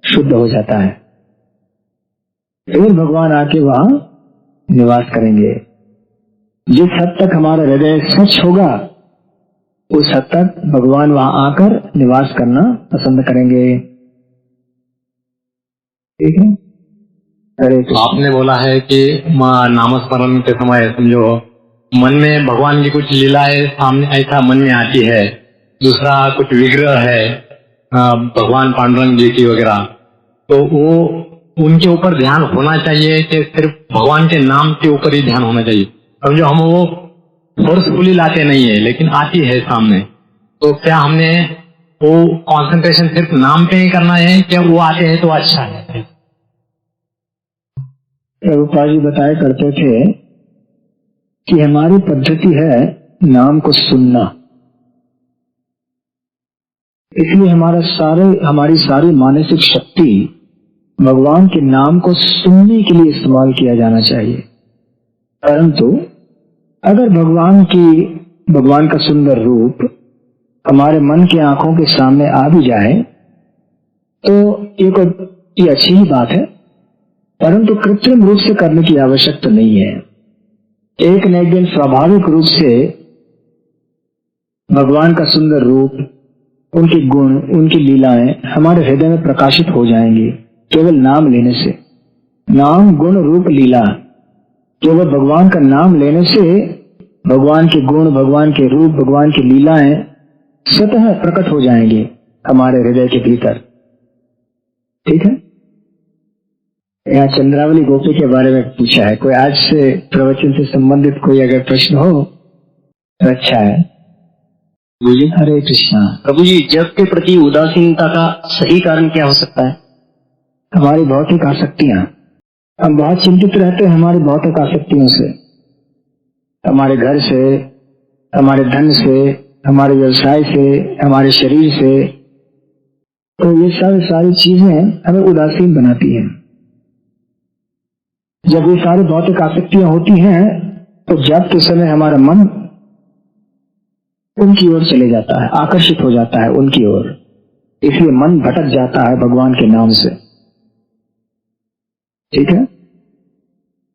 Speaker 1: शुद्ध हो जाता है, फिर भगवान आके वहां निवास करेंगे। जिस हद तक हमारा हृदय स्वच्छ होगा, उस हद तक भगवान वहां आकर निवास करना पसंद करेंगे। ठीक है? अरे
Speaker 4: आपने बोला है कि नामस्मरण के समय समझो मन में भगवान की कुछ लीलाएं सामने ऐसा मन में आती है, दूसरा कुछ विग्रह है भगवान पांडुरंग जी की वगैरह, तो वो उनके ऊपर ध्यान होना चाहिए कि सिर्फ भगवान के नाम के ऊपर ही ध्यान होना चाहिए? समझो हम वो फोर्सफुली लाते नहीं है, लेकिन आती है सामने, तो क्या हमने वो कंसंट्रेशन सिर्फ नाम पे ही करना है, क्या वो आते हैं तो अच्छा है?
Speaker 1: प्रभुपाद जी बताया करते थे कि हमारी पद्धति है नाम को सुनना, इसलिए हमारी सारी मानसिक शक्ति भगवान के नाम को सुनने के लिए इस्तेमाल किया जाना चाहिए। परंतु अगर भगवान का सुंदर रूप हमारे मन की आंखों के सामने आ भी जाए तो ये अच्छी ही बात है, परंतु कृत्रिम रूप से करने की आवश्यकता नहीं है। एक न एक दिन स्वाभाविक रूप से भगवान का सुंदर रूप, उनके गुण, उनकी लीलाएं हमारे हृदय में प्रकाशित हो जाएंगी केवल नाम लेने से। नाम, गुण, रूप, लीला, केवल भगवान का नाम लेने से भगवान के गुण, भगवान के रूप, भगवान की लीलाएं स्वतः प्रकट हो जाएंगी हमारे हृदय के भीतर। ठीक है? यहाँ चंद्रावली गोपी के बारे में पूछा है, कोई आज से प्रवचन से संबंधित कोई अगर प्रश्न हो तो अच्छा है। हरे कृष्णा।
Speaker 2: प्रभु जी, जग के प्रति उदासीनता का सही कारण क्या हो सकता है?
Speaker 1: हमारी भौतिक आसक्तियां। हम बहुत चिंतित रहते हैं हमारी भौतिक आसक्तियों से, हमारे घर से, हमारे धन से, हमारे व्यवसाय से, हमारे शरीर से। तो ये सारी चीजें हमें उदासीन बनाती हैं। जब ये सारी भौतिक आसक्तियां होती हैं तो जब के समय हमारा मन उनकी ओर चले जाता है, आकर्षित हो जाता है उनकी ओर। इसलिए मन भटक जाता है भगवान के नाम से। ठीक है।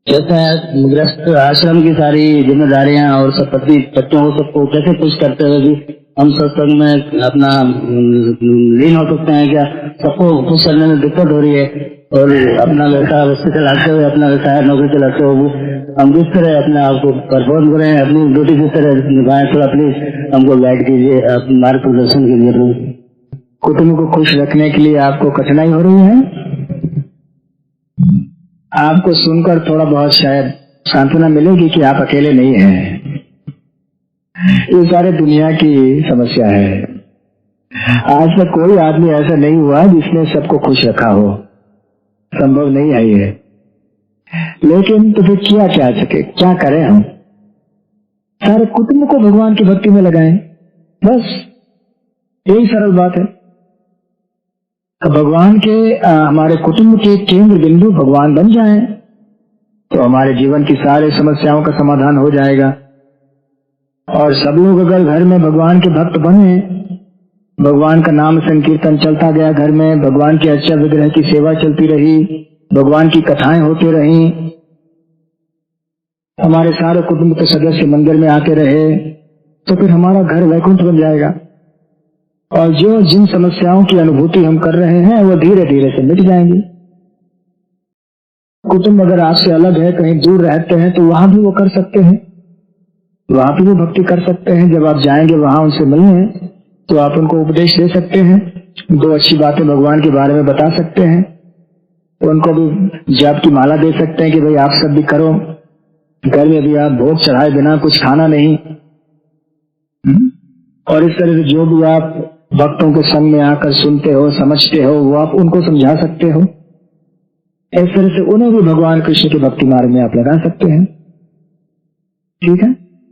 Speaker 2: जैसा गृहस्थ आश्रम की सारी जिम्मेदारियां और सब पति बच्चों को सबको कैसे खुश करते हुए भी हम सत्संग में अपना लीन हो सकते हैं क्या? सबको खुश करने में दिक्कत हो रही है और अपना व्यवसाय चलाते हुए, अपना व्यवसाय नौकरी चलाते हुए हम किस तरह अपने आप को परफॉर्म करें, अपनी ड्यूटी किस तरह निभाएं? थोड़ा प्लीज हमको गाइड कीजिए, आप मार्गदर्शन कीजिए।
Speaker 1: कुटुंब को खुश रखने के लिए आपको कठिनाई हो रही है? आपको सुनकर थोड़ा बहुत शायद सांत्वना मिलेगी कि आप अकेले नहीं हैं। ये सारे दुनिया की समस्या है। आज तक कोई आदमी ऐसा नहीं हुआ जिसने सबको खुश रखा हो, संभव नहीं है ये। लेकिन तो फिर किया क्या सके, क्या करें हम? सारे कुटुंब को भगवान की भक्ति में लगाएं, बस यही सरल बात है। तो भगवान के हमारे कुटुंब के केंद्र बिंदु भगवान बन जाएं तो हमारे जीवन की सारी समस्याओं का समाधान हो जाएगा। और सब लोग अगर घर में भगवान के भक्त बने, भगवान का नाम संकीर्तन चलता गया घर में, भगवान के अर्चा विग्रह की सेवा चलती रही, भगवान की कथाएं होती रही, हमारे सारे कुटुंब के सदस्य मंदिर में आते रहे, तो फिर हमारा घर वैकुंठ बन जाएगा। और जो जिन समस्याओं की अनुभूति हम कर रहे हैं वो धीरे धीरे से मिट जाएंगी। कुटुंब अगर आपसे अलग है, कहीं दूर रहते हैं, तो वहां भी वो कर सकते हैं, वहां भी वो भक्ति कर सकते हैं। जब आप जाएंगे वहां उनसे मिलने, तो आप उनको उपदेश दे सकते हैं, दो अच्छी बातें भगवान के बारे में बता सकते हैं, उनको भी जाप की माला दे सकते हैं कि भाई आप सब भी करो। घर में भी आप भोग चढ़ाए बिना कुछ खाना नहीं। और इस तरह से जो भी आप भक्तों के संग में आकर सुनते हो, समझते हो, वो आप उनको समझा सकते हो। इस तरह से उन्हें भी भगवान कृष्ण के भक्ति मार्ग में आप लगा सकते हैं। ठीक है।